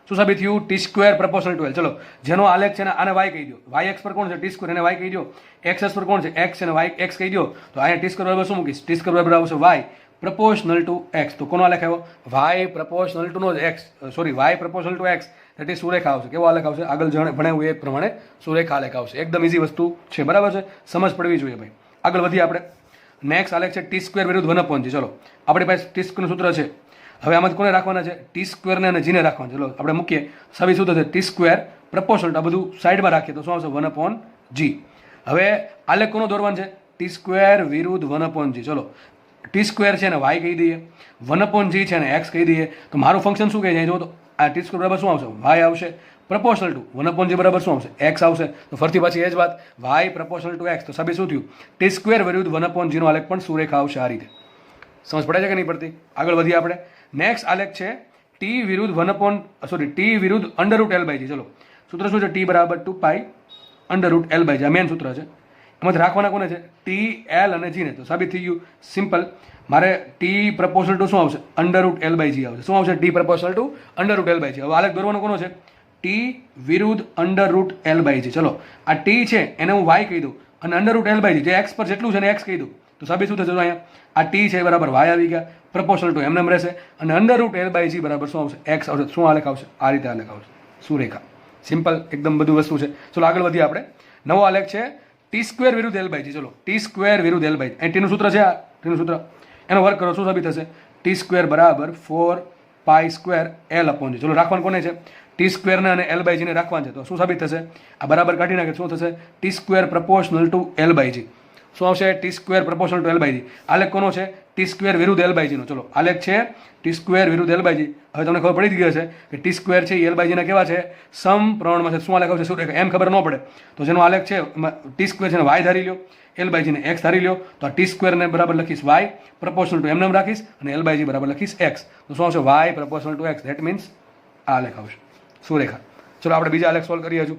શું સાબિત થયું? T square proportional to L. ચલો જેનો આલેખ છે ને આને વાય કહી દો. વાય એક્સ પર કોણ છે? ટી સ્ક્વેર, એને વાય કહી દો. એક્સ એક્સ પર કોણ છે? એક્સ અને વાય એક્સ કહી દો. તો અહીંયા ટી સ્ક્વેર બરાબર શું મૂકીશ? ટી સ્ક્વેર બરાબર આવશે વાય પ્રપોર્શનલ ટુ એક્સ. તો કોનો આલેખ આવ્યો? વાય પ્રપોર્શનલ ટુ નો X, sorry Y proportional to X. એટલે સુરેખા આવશે. કેવો આલેખ આવશે? આગળ ભણાવ્યું એ પ્રમાણે સુરેખા આલેખ આવશે. એકદમ ઇઝી વસ્તુ છે. બરાબર છે? સમજ પડવી જોઈએ ભાઈ. આગળ વધીએ આપણે. નેક્સ્ટ આલેખ છે ટી સ્ક્વેર વિરુદ્ધ 1/g. ચલો આપણી પાસે ટી સ્ક્વેરનું સૂત્ર છે. હવે આમાં કોને રાખવાના છે? ટી સ્ક્વેરને અને જીને રાખવાના. ચલો આપણે મૂકીએ. સાબિત શું થશે? T square proportional. આ બધું સાઈડમાં રાખીએ તો શું આવશે? 1/g. હવે આલેખ કોનો દોરવાનું છે? ટી સ્ક્વેર વિરુદ્ધ 1/g. ચલો ટી સ્ક્વેર છે ને વાય કહી દઈએ, 1/g છે ને એક્સ કહી દઈએ. તો મારું ફંક્શન શું કહે છે? જો તો આ ટી સ્ક્વેર બરાબર શું આવશે? વાય આવશે પ્રપોર્શનલ ટુ 1/g બરાબર શું આવશે? એક્સ આવશે. તો ફરતી પાછી એ જ વાત, વાય પ્રપોર્શનલ ટુ એક્સ. તો સાબિત શું થયું? ટી સ્ક્વેર વિરુદ્ધ 1/g નો આલેખ પણ સુરેખા આવશે. આ રીતે સમજ પડે છે કે નહીં પડતી? આગળ વધીએ આપણે. નેક્સ્ટ આલેખ છે ટી વિરુદ્ધ ટી વિરુદ્ધ √L/g. ચલો સૂત્ર શું છે? ટી બરાબર 2π√L/g. આ મેન સૂત્ર છે. એમાંથી રાખવાના કોને છે? ટી, એલ અને જી ને. તો સાબિત થઈ ગયું સિમ્પલ. મારે ટી પ્રપોર્શનલ ટુ શું આવશે? √L/g આવશે. શું આવશે? T proportional two √L/g. હવે આલેખ દોરવાનો કોનો છે? ટી વિરુદ્ધ √L/g. ચલો આ ટી છે એને હું વાય કહી દઉં અને √L/g જે એક્સ પર જેટલું છે ને એક્સ કહી દઉં. તો સાબિત શું થશે? અહીંયા આ ટી છે બરાબર વાય આવી ગયા, પ્રપોર્શનલ ટુ એમ રહેશે, અને અંડર રૂટ એલ બાય જી બરાબર શું આવશે? એક્સ આવશે. શું આલેખ આવશે? આ રીતે આલેખ આવશે, સુરેખા. સિમ્પલ એકદમ બધું વસ્તુ છે. ચલો આગળ વધીએ આપણે. નવો આલેખ છે ટી સ્ક્વેર વિરુદ્ધ એલ બાય જી. ચલો ટી સ્ક્વેર વિરુદ્ધ એલ બાય, અહીં ટીનું સૂત્ર છે, આ ટીનું સૂત્ર, એનો વર્ક કરો. શું સાબિત થશે? ટી સ્ક્વેર બરાબર 4 pi square L upon G. ચલો રાખવાનું કોને છે? ટી સ્ક્વેરને અને એલ બાય જીને રાખવાનું છે. તો શું સાબિત થશે? આ બરાબર કાઢી નાખે. શું થશે? T square proportional to L by G. શું આવશે? T square proportional to L by G. આલેખ કોનો છે? ટી સ્ક્વેર વિરુદ્ધ એલ બાય જીનો. ચલો આલેખ છે ટી સ્ક્વેર વિરુદ્ધ એલ બાય જી. હવે તમને ખબર પડી ગઈ હશે કે ટી સ્ક્વેર છે એ એલ બાય જીના કેવા છે? સમપ્રમાણમાં છે. શું આલેખ આવશે? શું એમ ખબર ન પડે તો જેનો આલેખ છે ટી સ્ક્વેર છે ને વાય ધારી લ્યો, એલ બાય જીને એક્સ ધારી લ્યો. તો આ ટી સ્ક્વેરને બરાબર લખીશ વાય, પ્રપોર્શનલ ટુ એમ નામ રાખીશ, અને એલ બાય જી બરાબર લખીશ એક્સ. તો શું આવશે? Y proportional to X. That means આ આલેખ આવશે, સુરેખા. ચલો આપણે બીજા આલેખ સોલ્વ કરીએ હજુ.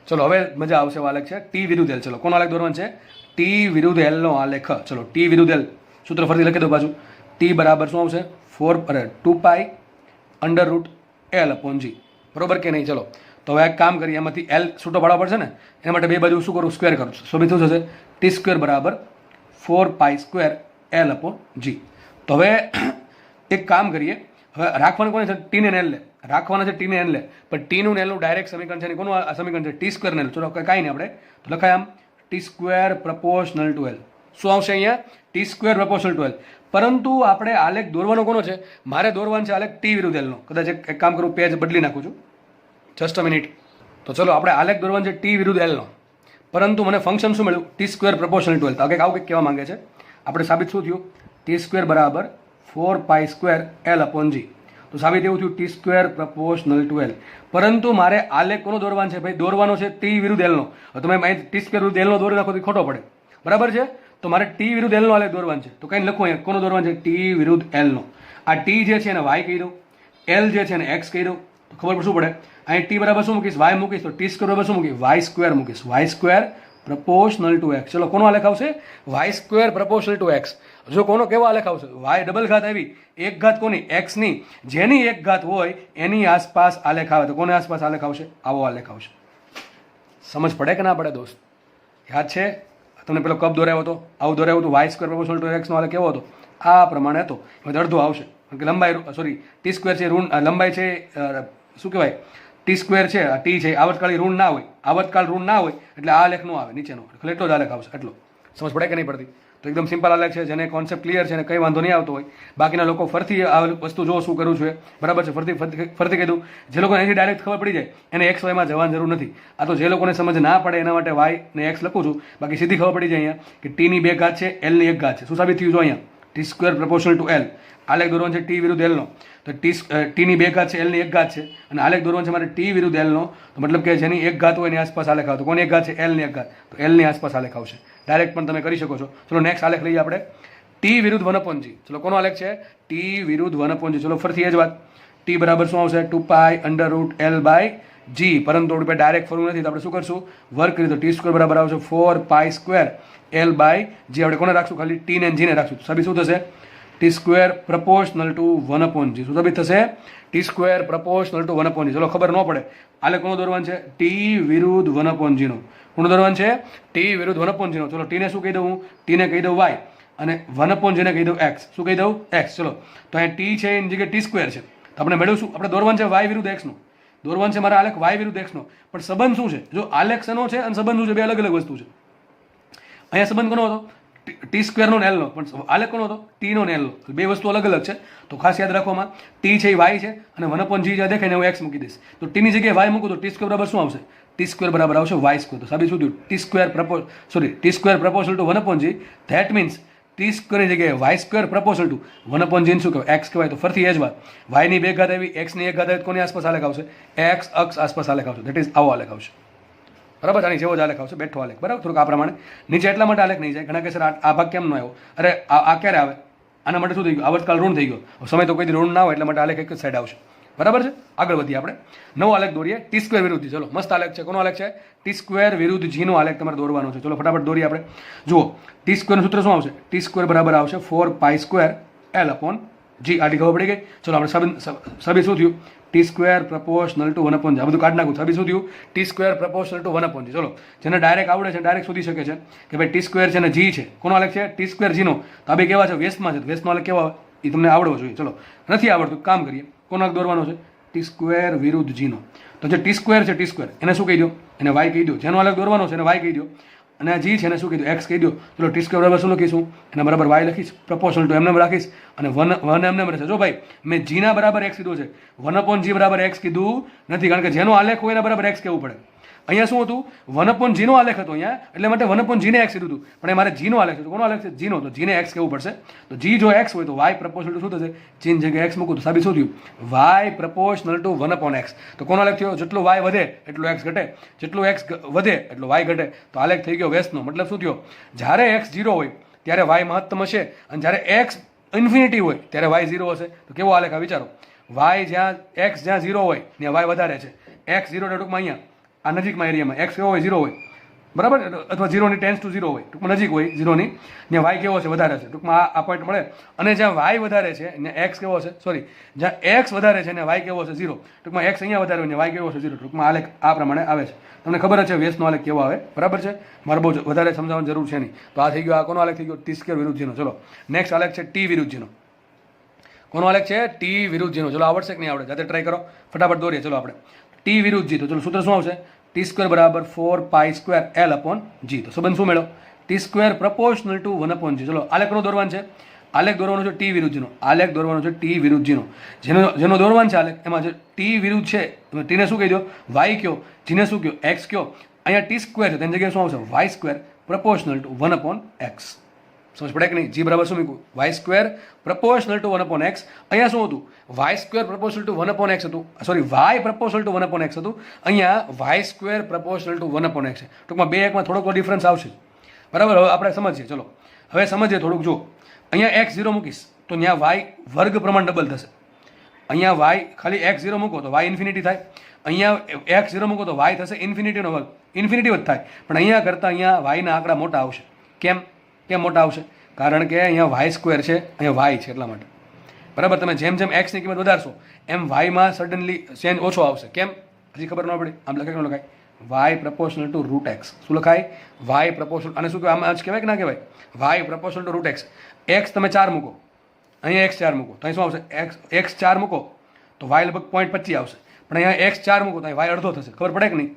ચલો હવે મજા આવશે. આલેખ છે ટી વિરુદ્ધ એલ. ચલો કોનો આલેખ દોરવાનો છે? ટી વિરુદ્ધ એલ નો આલેખ. ચલો ટી વિરુદ્ધ એલ સૂત્ર ફરીથી લખી દો પાછું. ટી બરાબર શું આવશે? 2 pi under root L upon G. બરોબર કે નહીં? ચલો તો હવે એક કામ કરીએ, એમાંથી એલ છૂટો પાડવા પડશે ને, એના માટે બે બાજુ શું કરું? સ્ક્વેર કરું. સો શું થશે? ટી સ્ક્વેર બરાબર 4 pi square L upon G. તો હવે એક કામ કરીએ, હવે રાખવાનું કોને છે? ટી ને એલ લે રાખવાના છે, ટી ને એન લે, પણ ટી નું એલનું ડાયરેક્ટ સમીકરણ છે. કોનું આ સમીકરણ છે? ટી સ્ક્વેર ને એલ. ચલો કાંઈ નહીં, આપણે તો લખાય આમ T square proportional to L. શું આવશે અહીંયા? T square proportional to L. પરંતુ આપણે આલેખ દોરવાનો કોનો છે? મારે દોરવાનો છે આલેખ ટી વિરુદ્ધ એલનો. કદાચ એક કામ કરું, પેજ બદલી નાખું છું, જસ્ટ અ મિનિટ. તો ચલો આપણે આલેખ દોરવાનો છે ટી વિરુદ્ધ એલનો, પરંતુ મને ફંક્શન શું મળ્યું? T square proportional to L. તો કંઈક આવું કંઈક કહેવા માંગે છે. આપણે સાબિત શું થયું? ટી સ્ક્વેર બરાબર 4 pi square L upon G. તો સાબિત એવું થયું T square proportional to L. પરંતુ મારે આલેખ કોનો દોરવાનો છે? ભાઈ દોરવાનો છે ટી વિરુદ્ધ એલનો. તમે ટી સ્ક્વેર વિરુદ્ધ એલનો દોરી નાખો તો ખોટો પડે, બરાબર છે? તો મારે ટી વિરુદ્ધ એલનો આલેખ દોરવાનો છે. તો કંઈ લખો અહીંયા કોનો દોરવાનો છે? ટી વિરુદ્ધ એલનો. આ ટી જે છે એને વાય કહી દઉં, એલ જે છે એને એક્સ કહી દઉં. તો ખબર શું પડે? અહીં ટી બરાબર શું મૂકીશ? વાય મૂકીશ. તો ટી સ્ક્વેર બરાબર શું મૂકીશ? વાય સ્ક્વેર મૂકીશ. Y square proportional to X. ચલો કોનો આલેખ આવશે? Y square proportional to X. જો કોનો કેવો આલેખ આવશે? વાય ડબલ ઘાત આવી, એક ઘાત કોની? એક્સની. જેની એક ઘાત હોય એની આસપાસ આલેખ આવે. તો કોની આસપાસ આલેખ આવશે? આવો આલેખ આવશે. સમજ પડે કે ના પડે દોસ્ત? યાદ છે તમને પેલો કપ દોરાયો હતો, આવું દોરાયું હતું? વાય સ્ક્વેર પ્રપોર્શનલ ટુ એક્સનો આલેખ કેવો હતો? આ પ્રમાણે હતો. એમાં અડધો આવશે, કારણ કે લંબાઈ સોરી ટી સ્ક્વેર છે ઋણ, લંબાઈ છે શું કહેવાય? ટી સ્ક્વેર છે, આ ટી છે, આવતકાળી ઋણ ના હોય, આવતકાળ ઋણ ના હોય એટલે આ આલેખ નો આવે નીચેનો, એટલે એટલો જ આલેખ આવશે. એટલો સમજ પડે કે નહીં પડતી? તો એકદમ સિમ્પલ આલેખ છે, જેને કોન્સેપ્ટ ક્લિયર છે અને કંઈ વાંધો નહીં આવતો હોય. બાકીના લોકો ફરતી આ વસ્તુ જો શું કરું છું બરાબર છે, ફરતી કીધું. જે લોકોને અહીંથી ડાયરેક્ટ ખબર પડી જાય એને એક્સ વાયમાં જવાની જરૂર નથી. આ તો જે લોકોને સમજ ના પડે એના માટે વાય ને એક્સ લખું છું. બાકી સીધી ખબર પડી જાય અહીંયા કે ટીની બે ઘાત છે, એલની એક ઘાત છે. શું સાબિત થયું? જો અહીંયા T square proportional to L. આલેખ દોરવાનો છે ટી વિરુદ્ધ એલનો. તો ટીની બે ઘાત છે, એલની એક ઘાત છે, અને આલેખ દોરવાનો છે મારે ટી વિરુદ્ધ એલનો. તો મતલબ કે જેની એક ઘાત હોય એની આસપાસ આલેખ આવે. તો કોની એક ઘાત છે? એલની એક ઘાત. તો એલની આસપાસ આલેખ આવશે. ડાયરેક્ટ પણ તમે કરી શકો છો. ચલો નેક્સ્ટ આલેખ લઈએ આપણે, ટી વિરુદ્ધ 1/g. ચલો કોનો આલેખ છે? ટી વિરુદ્ધ 1/g. ચલો ફરીથી એ જ વાત, ટી બરાબર શું આવશે? 2 pi under root L by જી. પરંતુ આપણી પાસે ડાયરેક્ટ ફરવું નથી, તો આપણે શું કરશું? વર્ક કરી. તો ટી સ્ક્વેર બરાબર આવશે 4 પાઈ સ્ક્વેર એલ બાય જી. આપણે કોને રાખશું? ખાલી ટી ને જીને રાખશું. તો સાબિત શું થશે? T square proportional to 1/g. શું સાબિત થશે? T square proportional to 1/g. ચલો ખબર ન પડે આલે કોનો દોરવાનું છે? ટી વિરુદ્ધ 1/g નો. કોનો દોરવાનું છે? ટી વિરુદ્ધ 1/g નો. ચલો ટીને શું કહી દઉં? ટીને કહી દઉં વાય, અને 1/g ને કહી દઉં એક્સ. શું કહી દઉં? એક્સ. ચલો તો અહીં ટી છે એની જગ્યાએ ટી સ્ક્વેર છે, તો આપણે મેળવશું, આપણે દોરવાનું છે વાય વિરુદ્ધ એક્સ નો. દોરવાનું છે મારા આલેખ વાય વિરુદ્ધ એક્સ નો. પણ સંબંધ શું છે? જો આલેખ શેનો છે અને સંબંધ શું છે? બે અલગ અલગ વસ્તુ છે. અહીંયા સંબંધ કોનો હતો? ટી સ્ક્વેરનો ને એલનો. પણ આલેખ કોનો હતો? ટીનો ને એલનો. બે વસ્તુ અલગ અલગ છે, તો ખાસ યાદ રાખવામાં. ટી છે એ વાય છે, અને 1/g જ્યાં દેખાય ને હું એક્સ મૂકી દઈશ. તો ટીની જગ્યાએ વાય મૂકું તો ટી સ્ક્વેર બરાબર શું આવશે? ટી સ્ક્વેર બરાબર આવશે વાય સ્ક્વેર. તો સાબિત શું થયું? T square T square proportional to 1/g. That means T સ્ક્વેરની જગ્યાએ Y square proportional to 1/g શું કહેવાય? એક્સ કહેવાય. તો ફરીથી એ જ વાત, વાયની બે ઘાત આવી, એક્સની એક ઘાત આવી, કોની આસપાસ આલેખ આવશે? એક્સ અક્ષ આસપાસ આલેખ આવશે. ધેટ ઇઝ આવો આલેખ આવશે. બરાબર? આની જેવો જ આલેખ આવશે, બેઠો આલેખ. બરાબર? થોડુંક આ પ્રમાણે નીચે એટલા માટે આલેખ નહીં જાય. ઘણા કે સર આ ભાગ કેમ ન આવ્યો? અરે આ ક્યારે આવે? આના માટે શું થઈ ગયું? આવતકાળ ઋણ થઈ ગયો. સમય તો કોઈ ઋણ ના હોય એટલા માટે આલેખ એક જ સાઈડ આવશે. બરાબર છે? આગળ વધીએ આપણે, નવો આલેખ દોરીએ ટી સ્ક્વેર વિરુદ્ધ. ચલો મસ્ત આલેખ છે. કોનો આલેખ છે? ટી સ્ક્વેર વિરુદ્ધ જી નો આલેખ તમારે દોરવાનો છે. ચલો ફટાફટ દોરીએ આપણે. જુઓ ટી સ્ક્વેરનું સૂત્ર શું આવશે? ટી સ્ક્વેર બરાબર આવશે 4 pi square L upon G આટલી ખબર પડી ગઈ. ચલો આપણે સબી શું થયું, T square proportional to 1/g. આ બધું કાઢી નાખું. સબી શું થયું, T square proportional to 1/g. ચલો જેને ડાયરેક્ટ આવડે છે ડાયરેક્ટ શોધી શકે છે કે ભાઈ ટી સ્ક્વેર છે ને જી છે, કોનો આલેખ છે, ટી સ્ક્વેર જીનો. તો આ બે કેવા છે, વેસ્ટમાં છે. વેસ્ટનો આલેખ કેવા હોય એ તમને આવડવો જોઈએ. ચલો નથી આવડતું, કામ કરીએ, કોનો આલેખ દોરવાનો છે, ટી સ્ક્વેર વિરુદ્ધ જીનો. તો જે ટી સ્ક્વેર છે, ટી સ્ક્વેર એને શું કહી દો, એને વાય કહી દો. જેનો આલેખ દોરવાનો છે એને વાય કહી દો, અને આ જી છે એને શું કીધું, એક્સ કહી દો. ચલો ટી સ્ક્વેર બરાબર શું લખીશું, એના બરાબર વાય લખીશ, પ્રપોર્શનલ ટુ એમને રાખીશ, અને વન એમને રહેશે. જો ભાઈ મેં જીના બરાબર એક્સ કીધું છે, 1/g બરાબર એક્સ કીધું નથી, કારણ કે જેનો આલેખ હોય એના બરાબર એક્સ કહેવું પડે. અહીંયા શું હતું, 1/g નો આલેખ હતો અહીંયા, એટલે માટે 1/g ને એક્સ કીધું હતું, પણ એ મારે જીનો આલેખ છે. કોનો આલેખ છે, જીનો, તો જીને એક્સ કહેવું પડશે. તો જી જો એક્સ હોય તો વાય પ્રપોર્શનલ ટુ શું થશે, જીની જગ્યાએ એક્સ મૂકું તો સાબિત શું થયું, વાય પ્રપોર્શનલ ટુ 1/x. તો કોનો આલેખ થયો, જેટલો વાય વધે એટલો એક્સ ઘટે, જેટલો એક્સ વધે એટલો વાય ઘટે. તો આલેખ થઈ ગયો વેસ્ટનો. મતલબ શું થયો, જ્યારે એક્સ 0 હોય ત્યારે વાય મહત્તમ હશે, અને જ્યારે એક્સ ઇન્ફિનિટી હોય ત્યારે વાય 0 હશે. તો કેવો આલેખ આ વિચારો, વાય જ્યાં એક્સ જ્યાં 0 હોય ત્યાં વાય વધારે છે, એક્સ 0 ટૂંકમાં અહીંયા આ નજીકમાં એરિયામાં એક્સ કેવો હોય, 0 હોય, બરાબર, અથવા 0 ટેન્સ ટુ 0 હોય, ટૂંકમાં નજીક હોય 0ની, ત્યાં વાય કેવો છે, વધારે છે. ટૂંકમાં આ પોઈન્ટ મળે. અને જ્યાં વાય વધારે છે ને એક્સ કેવો છે, સોરી, જ્યાં એક્સ વધારે છે ને વાય કેવો છે, 0. ટૂંકમાં એક્સ અહીંયા વધારે હોય ને વાય કેવો છે, 0. ટૂંકમાં આલેખ આ પ્રમાણે આવે છે. તમને ખબર જ છે વેસ્ટનો આલેખ કેવો આવે, બરાબર છે. મારે બહુ વધારે સમજાવવાની જરૂર છે નહીં. તો આ થઈ ગયો, આ કોનો આલેખ થઈ ગયો, ટી સ્ક્વેર વિરુદ્ધ જીનો. ચલો નેક્સ્ટ આલેખ છે ટી વિરુદ્ધ જીનો. કોનો આલેખ છે, ટી વિરુદ્ધ જીનો. ચલો આવડશે કે નહીં આવડે, જાતે ટ્રાય કરો, ફટાફટ દોરીએ. ચલો આપણે ટી વિરુદ્ધ જી. તો ચલો સૂત્ર શું આવશે, ટી સ્ક્વેર બરાબર 4π² L/g. તો સંબંધ શું મેળવો, T square proportional to 1/g. ચલો આલેખ કોનો દોરવાનું છે, આલેખ દોરવાનો છે ટી વિરુદ્ધ જીનો. આલેખ દોરવાનો છે ટી વિરુદ્ધ જીનો. જેનો દોરવાનું છે આલેખ, એમાં જે ટી વિરુદ્ધ છે, ટીને શું કહી દો, વાય કયો, જીને શું કયો, એક્સ કયો. અહીંયા ટી સ્ક્વેર છે તેની જગ્યાએ શું આવશે, Y square proportional two 1/x. સમજ પડે કે નહીં. જી બરાબર શું મૂક્યું, Y square proportional two 1/x. અહીંયા શું હતું, Y square proportional two 1/x હતું, sorry, Y proportional two 1/x હતું. અહીંયા Y square proportional two 1/x છે. ટૂંકમાં બે એકમાં થોડોક ડિફરન્સ આવશે, બરાબર. હવે આપણે સમજીએ. ચલો હવે સમજીએ થોડુંક. જો અહીંયા x 0 મૂકીશ તો ત્યાં વાય વર્ગ પ્રમાણ ડબલ થશે. અહીંયા વાય ખાલી x 0 મૂકો તો વાય ઇન્ફિનિટી થાય. અહીંયા x 0 મૂકો તો વાય થશે ઇન્ફિનિટીનો વર્ગ, ઇન્ફિનિટી જ થાય. પણ અહીંયા કરતાં અહીંયા વાયના આંકડા મોટા આવશે. કેમ મોટા આવશે, કારણ કે અહીંયા વાય સ્ક્વેર છે, અહીંયા વાય છે, એટલા માટે, બરાબર. તમે જેમ જેમ એક્સની કિંમત વધારશો એમ વાયમાં સડનલી ચેન્જ ઓછો આવશે. કેમ, હજી ખબર ન પડી. આમ લખાય કે ન લખાય, વાય પ્રપોર્શનલ ટુ √x. શું લખાય, વાય પ્રપોર્શનલ. અને શું કહેવાય, આમાં જ કહેવાય કે ના કહેવાય, Y proportional to √x. X તમે 4 મૂકો, અહીંયા x 4 મૂકો તો અહીં શું આવશે, x 4 મૂકો તો વાય લગભગ 0.25 આવશે. પણ અહીંયા x 4 મૂકો તો અહીં વાય અડધો થશે. ખબર પડે કે નહીં,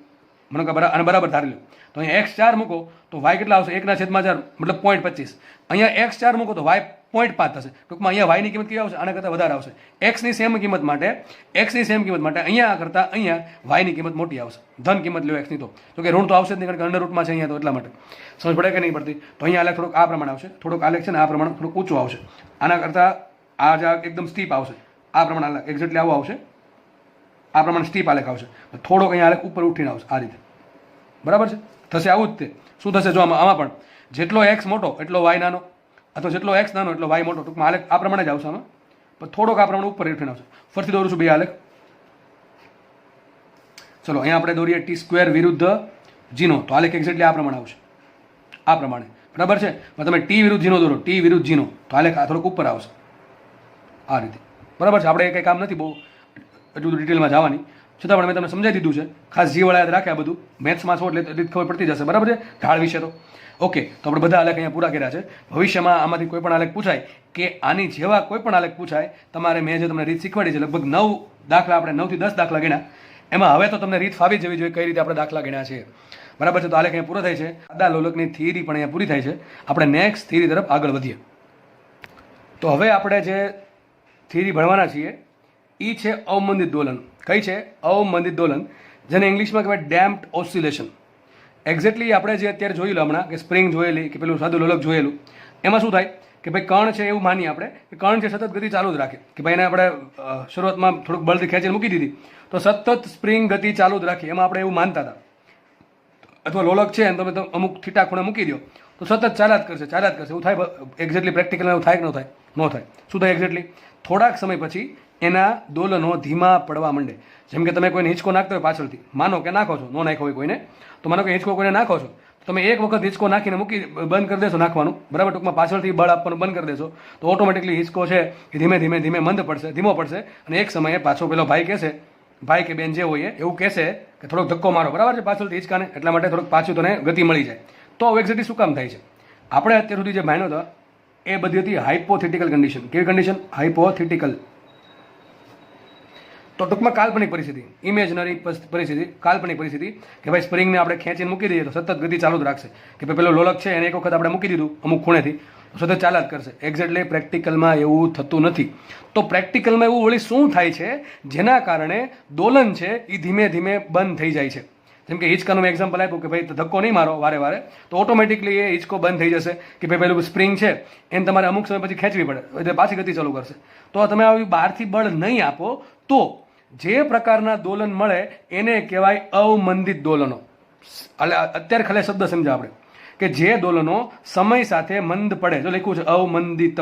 મને કે અને બરાબર ધારી લો. તો અહીંયા x 4 મૂકો તો વાય કેટલા આવશે, 1/4 મતલબ 0.25. અહીંયા x 4 મૂકો તો વાય 0.5 થશે. ટૂંકમાં અહીંયા વાયની કિંમત કેવી આવશે, આના કરતાં વધારે આવશે. એક્સની સેમ કિંમત માટે અહીંયા કરતાં અહીંયા વાયની કિંમત મોટી આવશે. ધન કિંમત લો એક્સની, તો કે ઋણ તો આવશે જ નહીં, કારણ કે અંડર રૂટમાં છે અહીંયા, તો એટલા માટે સમજ પડે કે નહીં પડતી. તો અહીંયા આલેખ થોડોક આ પ્રમાણે આવશે, થોડોક આલેખ છે ને આ પ્રમાણે થોડુંક ઊંચું આવશે. આના કરતાં આ જ એકદમ સ્ટીપ આવશે. આ પ્રમાણે આલેખ એક્ઝેક્ટલી આવો આવશે, આ પ્રમાણે સ્ટીપ આલેખ આવશે. થોડોક અહીંયા આલેખ ઉપર ઉઠીને આવશે આ રીતે, બરાબર છે. થશે આવું જ તે. શું થશે, જો આમાં પણ જેટલો એક્સ મોટો એટલો વાય નાનો, અથવા જેટલો એક્સ નાનો એટલો વાય મોટો. ટૂંકમાં આલેખ આ પ્રમાણે જ આવશે આમાં, પણ થોડોક આ પ્રમાણે ઉપર ઉઠીને આવશે. ફરીથી દોરું છું બે આલેખ. ચલો અહીંયા આપણે દોરીએ ટી સ્ક્વેર વિરુદ્ધ જીનો. તો આલેખ એક્ઝેક્ટલી આ પ્રમાણે આવશે, આ પ્રમાણે, બરાબર છે. પણ તમે ટી વિરુદ્ધ જીનો દોરો, ટી વિરુદ્ધ જીનો, તો આલેખ આ થોડોક ઉપર આવશે આ રીતે, બરાબર છે. આપણે કંઈ કામ નથી બહુ એટલું બધું ડિટેલમાં જવાની, છતાં પણ મેં તમને સમજાવી દીધું છે. ખાસ જીવાળા યાદ રાખે, આ બધું મેથ્સમાં છો એટલે ખબર પડતી જશે, બરાબર છે, ઢાળ વિશે. તો ઓકે, તો આપણે બધા આલેખ અહીંયા પૂરા કર્યા છે. ભવિષ્યમાં આમાંથી કોઈ પણ આલેખ પૂછાય કે આની જેવા કોઈ પણ આલેખ પૂછાય, તમારે મેં જે તમને રીત શીખવાડી છે, લગભગ 9 દાખલા, આપણે 9 થી 10 દાખલા ગણ્યા. એમાં હવે તો તમને રીત ફાવી જવી જોઈએ કઈ રીતે આપણે દાખલા ગણ્યા છે, બરાબર છે. તો આલેખ અહીંયા પૂરો થાય છે. આદા લોલકની થિયરી પણ અહીંયા પૂરી થાય છે. આપણે નેક્સ્ટ થિયરી તરફ આગળ વધીએ. તો હવે આપણે જે થિયરી ભણવાના છીએ એ છે અવમંદિત દોલન. કઈ છે, અવમંદિત દોલન, જેને ઇંગ્લિશમાં કહેવાય ડેમ્પ્ડ ઓસિલેશન. એક્ઝેક્ટલી આપણે જે અત્યારે જોયેલું હમણાં, કે સ્પ્રિંગ જોયેલી કે પેલું સાદું લોલક જોયેલું, એમાં શું થાય કે ભાઈ કણ છે એવું માનીએ આપણે કે કણ છે સતત ગતિ ચાલુ જ રાખે, કે ભાઈ એને આપણે શરૂઆતમાં થોડુંક બળથી ખેંચીને મૂકી દીધી તો સતત સ્પ્રિંગ ગતિ ચાલુ જ રાખી, એમાં આપણે એવું માનતા હતા. અથવા લોલક છે તમે તો અમુક થીટા ખૂણે મૂકી દો તો સતત ચાલ્યા જ કરશે એવું થાય. એક્ઝેક્ટલી પ્રેક્ટિકલ એવું થાય કે ન થાય, ન થાય. શું થાય એક્ઝેક્ટલી, થોડાક સમય પછી એના દોલનો ધીમા પડવા માંડે. જેમ કે તમે કોઈને હિંચકો નાખતો હોય પાછળથી, માનો કે નાખો છો, ન નાખો હોય કોઈને, તો માનો કે હિંચકો કોઈને નાખો છો, તમે એક વખત હિંચકો નાખીને મૂકી બંધ કરી દેશો નાખવાનું, બરાબર, ટૂંકમાં પાછળથી બળ આપવાનું બંધ કરી દેશો તો ઓટોમેટિકલી હિંચકો છે એ ધીમે ધીમે ધીમે મંદ પડશે, ધીમો પડશે, અને એક સમયે પાછો પેલો ભાઈ કહેશે, ભાઈ કે બેન જે હોય એવું કહેશે કે થોડોક ધક્કો મારો, બરાબર છે, પાછળથી હિંચકાને, એટલા માટે થોડુંક પાછું તને ગતિ મળી જાય. તો આવું એક્ઝેક્ટલી શું કામ થાય છે? આપણે અત્યાર સુધી જે માન્યો હતો એ બધી હતી હાઇપોથેટિકલ કન્ડિશન. કેવી કન્ડિશન? હાઇપોથેટિકલ. તો ટૂંકમાં કાલ્પનિક પરિસ્થિતિ, ઇમેજનરી પરિસ્થિતિ, કાલ્પનિક પરિસ્થિતિ કે ભાઈ સ્પ્રિંગને આપણે ખેંચીને મૂકી દઈએ તો સતત ગતિ ચાલુ જ રાખશે, કે ભાઈ પેલો લોલક છે એને એક વખત આપણે મૂકી દીધું અમુક ખૂણેથી સતત ચાલ્યા જ કરશે. એક્ઝેક્ટલી પ્રેક્ટિકલમાં એવું થતું નથી. તો પ્રેક્ટિકલમાં એવું વળી શું થાય છે જેના કારણે દોલન છે એ ધીમે ધીમે બંધ થઈ જાય છે? જેમ કે હિંચકાનું મેં એક્ઝામ્પલ આપ્યું કે ભાઈ ધક્કો નહીં મારો વારે વારે, તો ઓટોમેટિકલી એ હિંચકો બંધ થઈ જશે, કે ભાઈ પેલું સ્પ્રિંગ છે એને તમારે અમુક સમય પછી ખેંચવી પડે એટલે પાછી ગતિ ચાલુ કરશે. તો તમે આવી બહારથી બળ નહીં આપો તો જે પ્રકારના દોલન મળે એને કહેવાય અવમંદિત દોલનો. એટલે અત્યારે ખાલી શબ્દ સમજા આપણે કે જે દોલનો સમય સાથે મંદ પડે, જો લખ્યું છે અવમંદિત,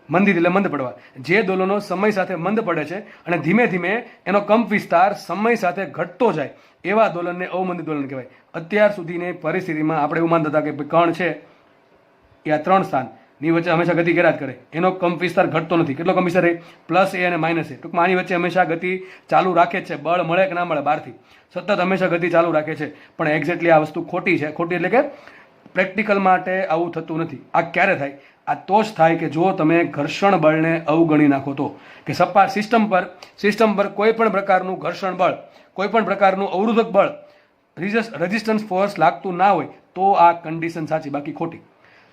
મંદિત એટલે મંદ પડવા, જે દોલનો સમય સાથે મંદ પડે છે અને ધીમે ધીમે એનો કંપ વિસ્તાર સમય સાથે ઘટતો જાય એવા દોલનને અવમંદિત દોલન કહેવાય. અત્યાર સુધીની પરિસ્થિતિમાં આપણે એવું માનતા હતા કે કણ છે એ આ 3 સ્થાનની વચ્ચે હંમેશા ગતિ કર્યા જ કરે, એનો કંપ વિસ્તાર ઘટતો નથી. કેટલો કંપ વિસ્તાર રહે? પ્લસ એ અને માઇનસ એ. ટૂંકમાં આની વચ્ચે હંમેશા ગતિ ચાલુ રાખે જ છે, બળ મળે કે ના મળે બહારથી, સતત હંમેશા ગતિ ચાલુ રાખે છે. પણ એક્ઝેક્ટલી આ વસ્તુ ખોટી છે. ખોટી એટલે કે પ્રેક્ટિકલ માટે આવું થતું નથી. આ ક્યારે થાય? આ તો જ થાય કે જો તમે ઘર્ષણ બળને અવગણી નાખો તો, કે સપાટ સિસ્ટમ પર કોઈ પણ પ્રકારનું ઘર્ષણ બળ, કોઈ પણ પ્રકારનું અવરોધક બળ, રેઝિસ્ટન્સ ફોર્સ લાગતું ના હોય તો આ કન્ડિશન સાચી, બાકી ખોટી.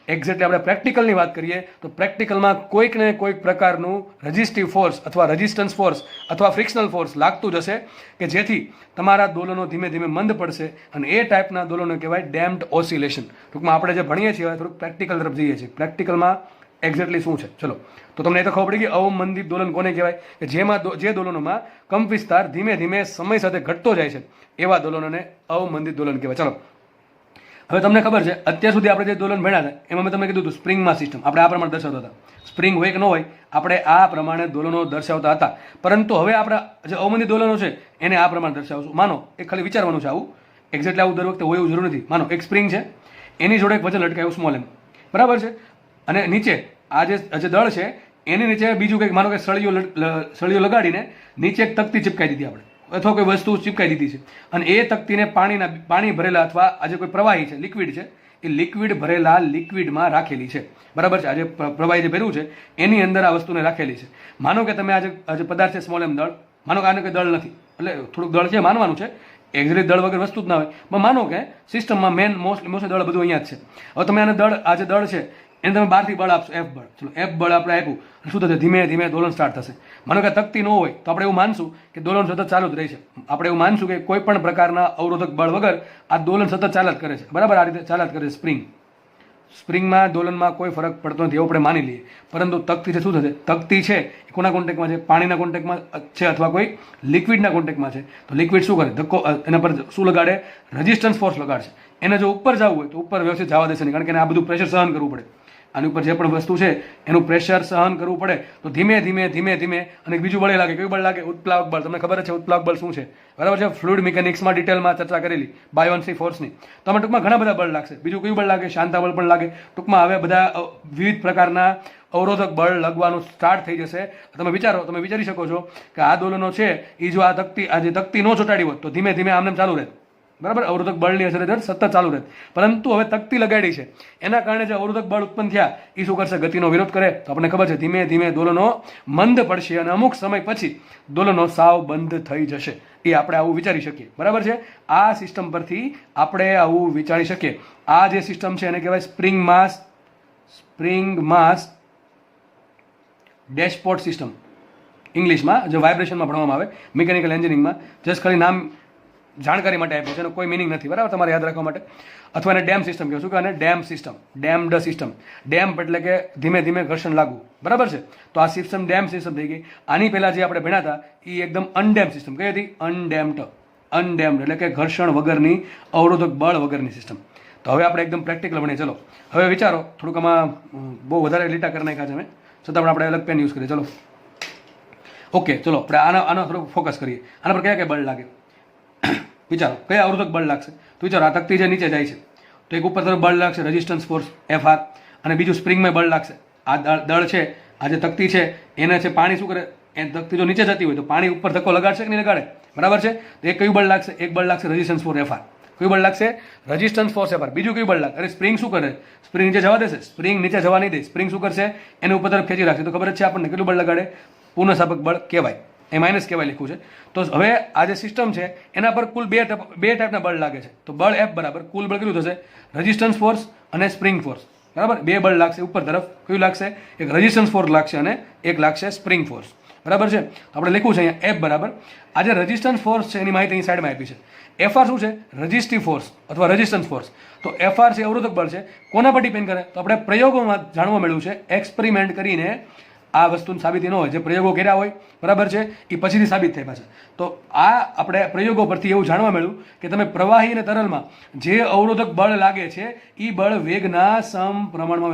એક્ઝેક્ટલી આપણે પ્રેક્ટિકલની વાત કરીએ તો પ્રેક્ટિકલમાં કોઈક ને કોઈક પ્રકારનું રેઝિસ્ટિવ ફોર્સ અથવા રેઝિસ્ટન્સ ફોર્સ અથવા ફ્રિક્શનલ ફોર્સ લાગતું જ હશે કે જેથી તમારા દોલનો ધીમે ધીમે મંદ પડશે, અને એ ટાઈપના દોલનો કહેવાય ડેમ્પ્ડ ઓસિલેશન. ટૂંકમાં આપણે જે ભણીએ છીએ થોડુંક પ્રેક્ટિકલ તરફ જઈએ છીએ. પ્રેક્ટિકલમાં એક્ઝેક્ટલી શું છે? ચલો, તો તમને એ તો ખબર પડી કે અવમંદિત દોલન કોને કહેવાય? કે જેમાં જે દોલનોમાં કંપ વિસ્તાર ધીમે ધીમે સમય સાથે ઘટતો જાય છે એવા દોલનોને અવમંદિત દોલન કહેવાય. ચલો, હવે તમને ખબર છે અત્યાર સુધી આપણે જે દોલન ભણ્યા હતા એમાં મેં તમને કીધું હતું સ્પ્રિંગમાં સિસ્ટમ આપણે આ પ્રમાણે દર્શાવતા હતા. સ્પ્રિંગ હોય કે ન હોય આપણે આ પ્રમાણે દોલનો દર્શાવતા હતા. પરંતુ હવે આપણા જે અવમંદિત દોલનો છે એને આ પ્રમાણે દર્શાવશું. માનો એ ખાલી વિચારવાનું છે, આવું એક્ઝેક્ટલી આવું દર વખતે હોય એવું જરૂર નથી. માનો એક સ્પ્રિંગ છે, એની જોડે એક વજન લટકાયું સ્મોલ એમ, બરાબર છે, અને નીચે આ જે દળ છે એની નીચે બીજું કંઈક, માનો કે સળીઓ લગાડીને નીચે એક તકતી ચિપકાઈ દીધી આપણે, અથવા કોઈ વસ્તુ ચિપકાઈ દીધી છે, અને એ તકતીને પાણી ભરેલા અથવા આજે કોઈ પ્રવાહી છે, લિક્વિડ છે, એ લિક્વિડ ભરેલા લિક્વિડમાં રાખેલી છે, બરાબર છે. આજે પ્રવાહી જે ભર્યું છે એની અંદર આ વસ્તુને રાખેલી છે. માનો કે તમે આજે પદાર્થ છે સ્મોલ એમ દળ, માનો કે આને કોઈ દળ નથી, એટલે થોડુંક દળ છે માનવાનું છે, એક્ઝેક્ટલી દળ વગર વસ્તુ જ ના હોય, પણ માનો કે સિસ્ટમમાં મોસ્ટલી દળ બધું અહીંયા જ છે. હવે તમે આને આ જે દળ છે એને તમે બહારથી બળ આપશો, એફ બળ. ચલો, એફ બળ આપણે આપ્યું, શું થશે? ધીમે ધીમે દોલન સ્ટાર્ટ થશે. માનો કે તકતી ન હોય તો આપણે એવું માનશું કે દોલન સતત ચાલુ જ રહે છે. આપણે એવું માનશું કે કોઈ પણ પ્રકારના અવરોધક બળ વગર આ દોલન સતત ચાલ્યા જ કરે છે, બરાબર, આ રીતે ચાલ્યા જ કરે છે. સ્પ્રિંગમાં દોલનમાં કોઈ ફરક પડતો નથી એવું આપણે માની લઈએ. પરંતુ તકતી છે શું થશે? તકતી છે એ કોના કોન્ટેક્ટમાં છે? પાણીના કોન્ટેક્ટમાં છે અથવા કોઈ લિક્વિડના કોન્ટેક્ટમાં છે. તો લિક્વિડ શું કરે? ધક્કો એના પર શું લગાડે? રેઝિસ્ટન્સ ફોર્સ લગાડશે. એને જો ઉપર જવું હોય તો ઉપર વ્યવસ્થિત જવા દેશે નહીં, કારણ કે એને આ બધું પ્રેશર સહન કરવું પડે. આની ઉપર જે પણ વસ્તુ છે એનું પ્રેશર સહન કરવું પડે. તો ધીમે ધીમે અને બીજું બળ લાગે. કયું બળ લાગે? ઉત્પ્લાવક બળ. તમને ખબર છે ઉત્પ્લાવક બળ શું છે? બરાબર છે. ફ્લુઇડ મિકેનિક્સમાં ડિટેલમાં ચર્ચા કરેલી બાયોન્સી ફોર્સની. તો અમે ટૂંકમાં ઘણા બધા બળ લાગશે. બીજું કયું બળ લાગે? શાંતા બળ પણ લાગે. ટૂંકમાં હવે બધા વિવિધ પ્રકારના અવરોધક બળ લગવાનું સ્ટાર્ટ થઈ જશે. તમે વિચારી શકો છો કે આ દોલનો છે એ જો આ જે તકતી ન ચોટાડી હોત તો ધીમે ધીમે આમને ચાલુ રહે, બરાબર, અવરોધક બળની અસર હેઠળ સતત ચાલુ રહે. પરંતુ હવે તકતી લગાડી છે એના કારણે જે અવરોધક બળ ઉત્પન્ન થયા એ શું કરશે? ગતિનો વિરોધ કરે. તો આપણને ખબર છે ધીમે ધીમે દોલનો મંદ પડશે અને અમુક સમય પછી દોલનો સાવ બંધ થઈ જશે. એ આપણે આવું વિચારી શકીએ, બરાબર છે. આ સિસ્ટમ પરથી આપણે આવું વિચારી શકીએ. આ જે સિસ્ટમ છે એને કહેવાય સ્પ્રિંગ માસ ડેશપોટ સિસ્ટમ. ઇંગ્લિશમાં જે વાઇબ્રેશનમાં ભણવામાં આવે મિકેનિકલ એન્જિનિયરિંગમાં, જસ્ટ ખાલી નામ જાણકારી માટે આપ્યું છે, એનો કોઈ મિનિંગ નથી, બરાબર, તમારે યાદ રાખવા માટે. અથવા એને ડેમ સિસ્ટમ કહે. શું કહે? Dam system, damped system. Damp એટલે કે ધીમે ધીમે ઘર્ષણ લાગવું, બરાબર છે. તો આ સિસ્ટમ ડેમ સિસ્ટમ થઈ ગઈ. આની પહેલા જે આપણે ભણ્યા હતા એ એકદમ અનડેમ સિસ્ટમ. કઈ હતી? અનડેમ્ડ એટલે કે ઘર્ષણ વગરની, અવરોધક બળ વગરની સિસ્ટમ. તો હવે આપણે એકદમ પ્રેક્ટિકલ ભણીએ. ચલો હવે વિચારો, થોડુંક આમાં બહુ વધારે લીટા કરી નાખ્યા છે અમે, છતાં પણ આપણે અલગ પેન યુઝ કરીએ. ચલો ઓકે, ચલો આપણે આનો થોડુંક ફોકસ કરીએ. આના પર કયા કયા બળ લાગે? વિચારો કયા અવરોધક બળ લાગશે? તો વિચારો આ તકતી જે નીચે જાય છે તો એક ઉપર તરફ બળ લાગશે રેઝિસ્ટન્સ ફોર્સ FR, અને બીજું સ્પ્રિંગમાં બળ લાગશે. આ દળ છે, આ જે તકતી છે એને છે પાણી શું કરે, એ તકતી જો નીચે જતી હોય તો પાણી ઉપર ધક્કો લગાડશે કે નહીં લગાડે, બરાબર છે. તો એક કયું બળ લાગશે, એક બળ લાગશે રેઝિસ્ટન્સ ફોર્સ FR. કયું બળ લાગશે, રેઝિસ્ટન્સ ફોર્સ FR. બીજું કયું બળ લાગે, અરે સ્પ્રિંગ શું કરે, સ્પ્રિંગ નીચે જવા દેશે, સ્પ્રિંગ નીચે જવા નહીં દે, સ્પ્રિંગ શું કરશે, એને ઉપર તરફ ખેંચી રાખશે. તો ખબર જ છે આપણને કેટલું બળ લગાડે, પુનઃસ્થાપક બળ કહેવાય, એ માઇનસ કહેવાય લખ્યું છે. તો હવે આ જે સિસ્ટમ છે એના પર કુલ બે ટાઈપના બળ લાગે છે. તો બળ F બરાબર કુલ બળ કેટલું થશે, રેઝિસ્ટન્સ ફોર્સ અને સ્પ્રિંગ ફોર્સ, બરાબર. બે બળ લાગશે ઉપર તરફ, કયું લાગશે, એક રેઝિસ્ટન્સ ફોર્સ લાગશે અને એક લાગશે સ્પ્રિંગ ફોર્સ, બરાબર છે. તો આપણે લખ્યું છે અહીંયા F બરાબર, આ જે રેઝિસ્ટન્સ ફોર્સ છે એની માહિતી અહીં સાઈડમાં આપી છે. FR શું છે, રેઝિસ્ટિવ ફોર્સ અથવા રેઝિસ્ટન્સ ફોર્સ. તો FR છે અવરોધક બળ છે, કોના પર ડિપેન્ડ કરે, તો આપણે પ્રયોગોમાં જાણવા મળ્યું છે, એક્સપેરિમેન્ટ કરીને આ વસ્તુની સાબિતી ન હોય, જે પ્રયોગો કર્યા હોય, બરાબર છે, એ પછીથી સાબિત થાય પાછા. તો આ આપણે પ્રયોગો પરથી એવું જાણવા મળ્યું કે તમે પ્રવાહી અને તરલમાં જે અવરોધક બળ લાગે છે એ બળ વેગના સમપ્રમાણમાં,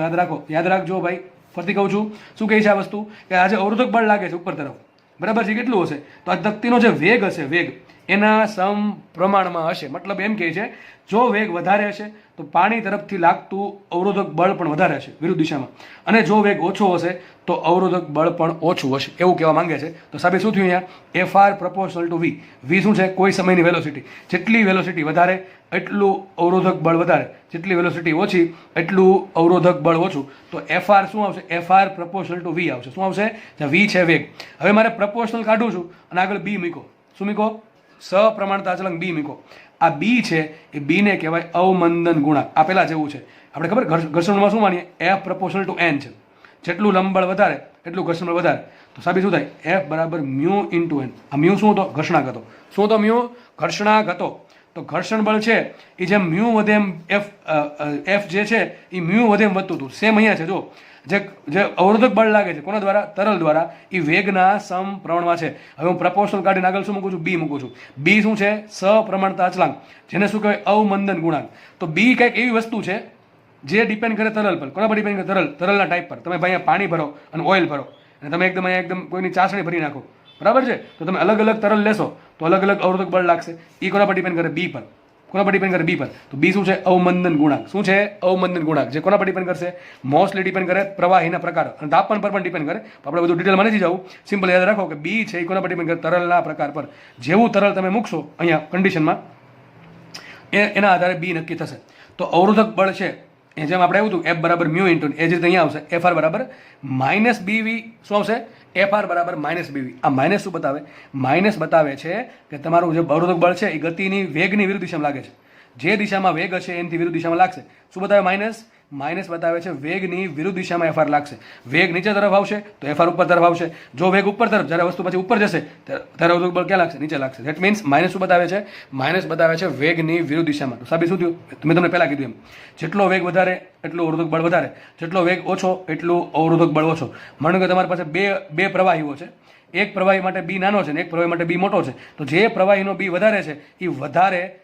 યાદ રાખજો ભાઈ, ફરીથી કહું છું, શું કહે છે આ વસ્તુ, કે આ જે અવરોધક બળ લાગે છે ઉપર તરફ, બરાબર છે, કેટલું હશે, તો આ તકતીનો જે વેગ હશે, વેગ એના સમપ્રમાણમાં હશે. મતલબ એમ કહે છે, જો વેગ વધારે હશે તો પાણી તરફથી લાગતું અવરોધક બળ પણ વધારે હશે વિરુદ્ધ દિશામાં, અને જો વેગ ઓછો હશે તો અવરોધક બળ પણ ઓછું હશે, એવું કહેવા માંગે છે. તો સાહેબ શું થયું અહીંયા, FR proportional two V. V શું છે, કોઈ સમયની વેલોસિટી, જેટલી વેલોસિટી વધારે એટલું અવરોધક બળ વધારે, જેટલી વેલોસિટી ઓછી એટલું અવરોધક બળ ઓછું. તો FR શું આવશે, FR પ્રપોર્શનલ ટુ V આવશે. શું આવશે, V છે વેગ. હવે મારે પ્રપોર્શનલ કાઢું છું અને આગળ B મૂકો, શું મૂકો, સપ્રમાણતા અચળાંક B મૂકો. આ B છે એ B ને કહેવાય અવમંદન ગુણાંક. આ પેલા જેવું છે, આપણે ખબર ઘર્ષણમાં શું માનીએ, F પ્રપોર્શનલ ટુ N છે, જેટલું લંબબળ વધારે એટલું ઘર્ષણ બળ વધારે. તો સાબિત શું થાય, F બરાબર મ્યુ ઇન્ટુ N. આ મ્યુ શું હતો, ઘર્ષણાંક હતો. શું હતો, મ્યુ ઘર્ષણાંક હતો. તો ઘર્ષણ બળ છે એ જેમ મ્યુ વધે એમ F જે છે એ મ્યુ વધે એમ વધતું હતું. સેમ અહીંયા છે, જો જે અવરોધક બળ લાગે છે કોના દ્વારા, તરલ દ્વારા, એ વેગના સમપ્રમાણમાં છે. હવે હું પ્રપોર્શનલ કાઢીને આગળ શું મૂકું છું, B મૂકું છું. B શું છે, સપ્રમાણતા અચળાંક, જેને શું કહેવાય, અવમંદન ગુણાંક. તો B કંઈક એવી વસ્તુ છે જે ડિપેન્ડ કરે તરલ પર. કોના પર ડિપેન્ડ કરે, તરલના ટાઈપ પર. તમે ભાઈ અહીંયા પાણી ભરો અને ઓઇલ ભરો અને તમે એકદમ અહીંયા એકદમ કોઈની ચાસણી ભરી નાખો, બરાબર છે, તો તમે અલગ અલગ તરલ લેશો તો અલગ અલગ અવરોધક બળ લાગશે. એ કોના પર ડિપેન્ડ કરે, B પર. કોના પર ડિપેન્ડ કરે, B પર. તો B શું છે, અવમંદન ગુણાંક. શું છે, અવમંદન ગુણાંક, જે કોના પર ડિપેન્ડ કરશે, મોસ્ટલી ડિપેન્ડ કરે પ્રવાહીના પ્રકાર અને તાપમાન પર પણ ડિપેન્ડ કરે. આપણે બધું ડિટેલમાં નથી જવું, સિમ્પલ યાદ રાખો કે B છે એ કોના પર ડિપેન્ડ કરે, તરલના પ્રકાર પર. જેવું તરલ તમે મૂકશો અહીંયા કન્ડિશનમાં એના આધારે B નક્કી થશે. તો અવરોધક બળ છે એ જેમ આપણે આવ્યું હતું F બરાબર મ્યુ ઇન્ટુ, એ જ રીતે અહીંયા આવશે FR બરાબર માઇનસ BV. શું આવશે, FR બરાબર માઇનસ BV. આ માઇનસ શું બતાવે, માઇનસ બતાવે છે કે તમારું જે અવરોધક બળ છે એ ગતિની વેગની વિરુદ્ધ દિશામાં લાગે છે. જે દિશામાં વેગ હશે એનાથી વિરુદ્ધ દિશામાં લાગશે. શું બતાવે, માઇનસ, માઇનસ બતાવે છે વેગની વિરુદ્ધ દિશામાં FR લાગશે. વેગ નીચે તરફ આવશે તો FR ઉપર તરફ આવશે. જો વેગ ઉપર તરફ, જ્યારે વસ્તુ પછી ઉપર જશે ત્યારે અવરોધક બળ ક્યાં લાગશે, નીચે લાગશે. ધેટ મીન્સ માઇનસ શું બતાવે છે, માઇનસ બતાવે છે વેગની વિરુદ્ધ દિશામાં. તો સાબિત શું થયું, મેં તમને પહેલાં કીધું એમ, જેટલો વેગ વધારે એટલું અવરોધક બળ વધારે, જેટલો વેગ ઓછો એટલું અવરોધક બળ ઓછો. માનો કે તમારી પાસે બે પ્રવાહીઓ છે, એક પ્રવાહી માટે B નાનો છે ને એક પ્રવાહી માટે B મોટો છે. તો જે પ્રવાહીનો B વધારે છે એ વધારે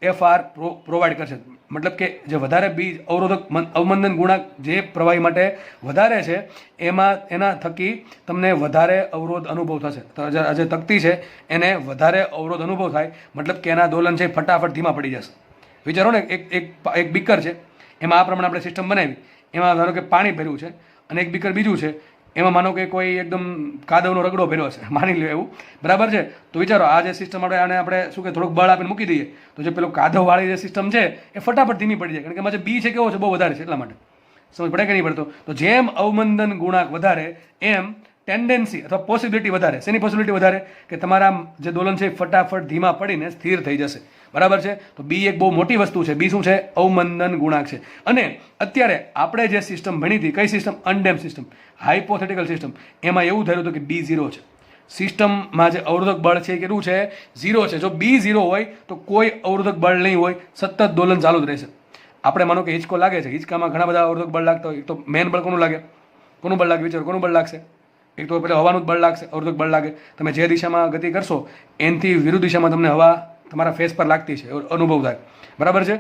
FR પ્રોવાઈડ કરશે. મતલબ કે જે વધારે B અવરોધક અવમંદન ગુણાંક જે પ્રવાહી માટે વધારે છે એના થકી તમને વધારે અવરોધ અનુભવ થશે. તો જે તકતી છે એને વધારે અવરોધ અનુભવ થાય, મતલબ કે એના દોલન છે ફટાફટ ધીમા પડી જશે. વિચારો ને, એક બીકર છે, એમાં આ પ્રમાણે આપણે સિસ્ટમ બનાવી, એમાં ધારો કે પાણી ભર્યું છે અને એક બીકર બીજું છે, એમાં માનો કે કોઈ એકદમ કાદવનો રગડો ભર્યો છે, માની લો એવું, બરાબર છે. તો વિચારો આ જે સિસ્ટમ આપણે શું કે થોડુંક બળ આપીને મૂકી દઈએ તો જે પેલો કાદવવાળી જે સિસ્ટમ છે એ ફટાફટ ધીમી પડી જાય, કારણ કે એમાં જે B છે કેવો છે, બહુ વધારે છે, એટલા માટે. સમજ પડે કે નહીં પડતો. તો જેમ અવમંદન ગુણાંક વધારે એમ ટેન્ડન્સી અથવા પોસિબિલિટી વધારે. શેની પોસિબિલિટી વધારે, કે તમારા જે દોલન છે ફટાફટ ધીમા પડીને સ્થિર થઈ જશે, બરાબર છે. તો B એક બહુ મોટી વસ્તુ છે. B શું છે, અવમંદન ગુણાંક છે. અને અત્યારે આપણે જે સિસ્ટમ ભણી હતી, કઈ સિસ્ટમ, અનડેમ્પ સિસ્ટમ, હાઇપોથેટિકલ સિસ્ટમ, એમાં એવું થયું હતું કે B 0 છે. સિસ્ટમમાં જે અવરોધક બળ છે એ કેટલું છે, 0 છે. જો B 0 હોય તો કોઈ અવરોધક બળ નહીં હોય, સતત દોલન ચાલુ જ રહેશે. આપણે માનો કે હિંચકો લાગે છે, હિંચકામાં ઘણા બધા અવરોધક બળ લાગતા હોય, તો મેન બળ કોનું લાગે, કોનું બળ લાગે, વિચારો કોનું બળ લાગશે, એક તો પેલા હવાનું જ બળ લાગશે, અવરોધક બળ લાગે. તમે જે દિશામાં ગતિ કરશો એનાથી વિરુદ્ધ દિશામાં તમને હવા તમારા ફેસ પર લાગતી છે, અનુભવ થાય, બરાબર છે.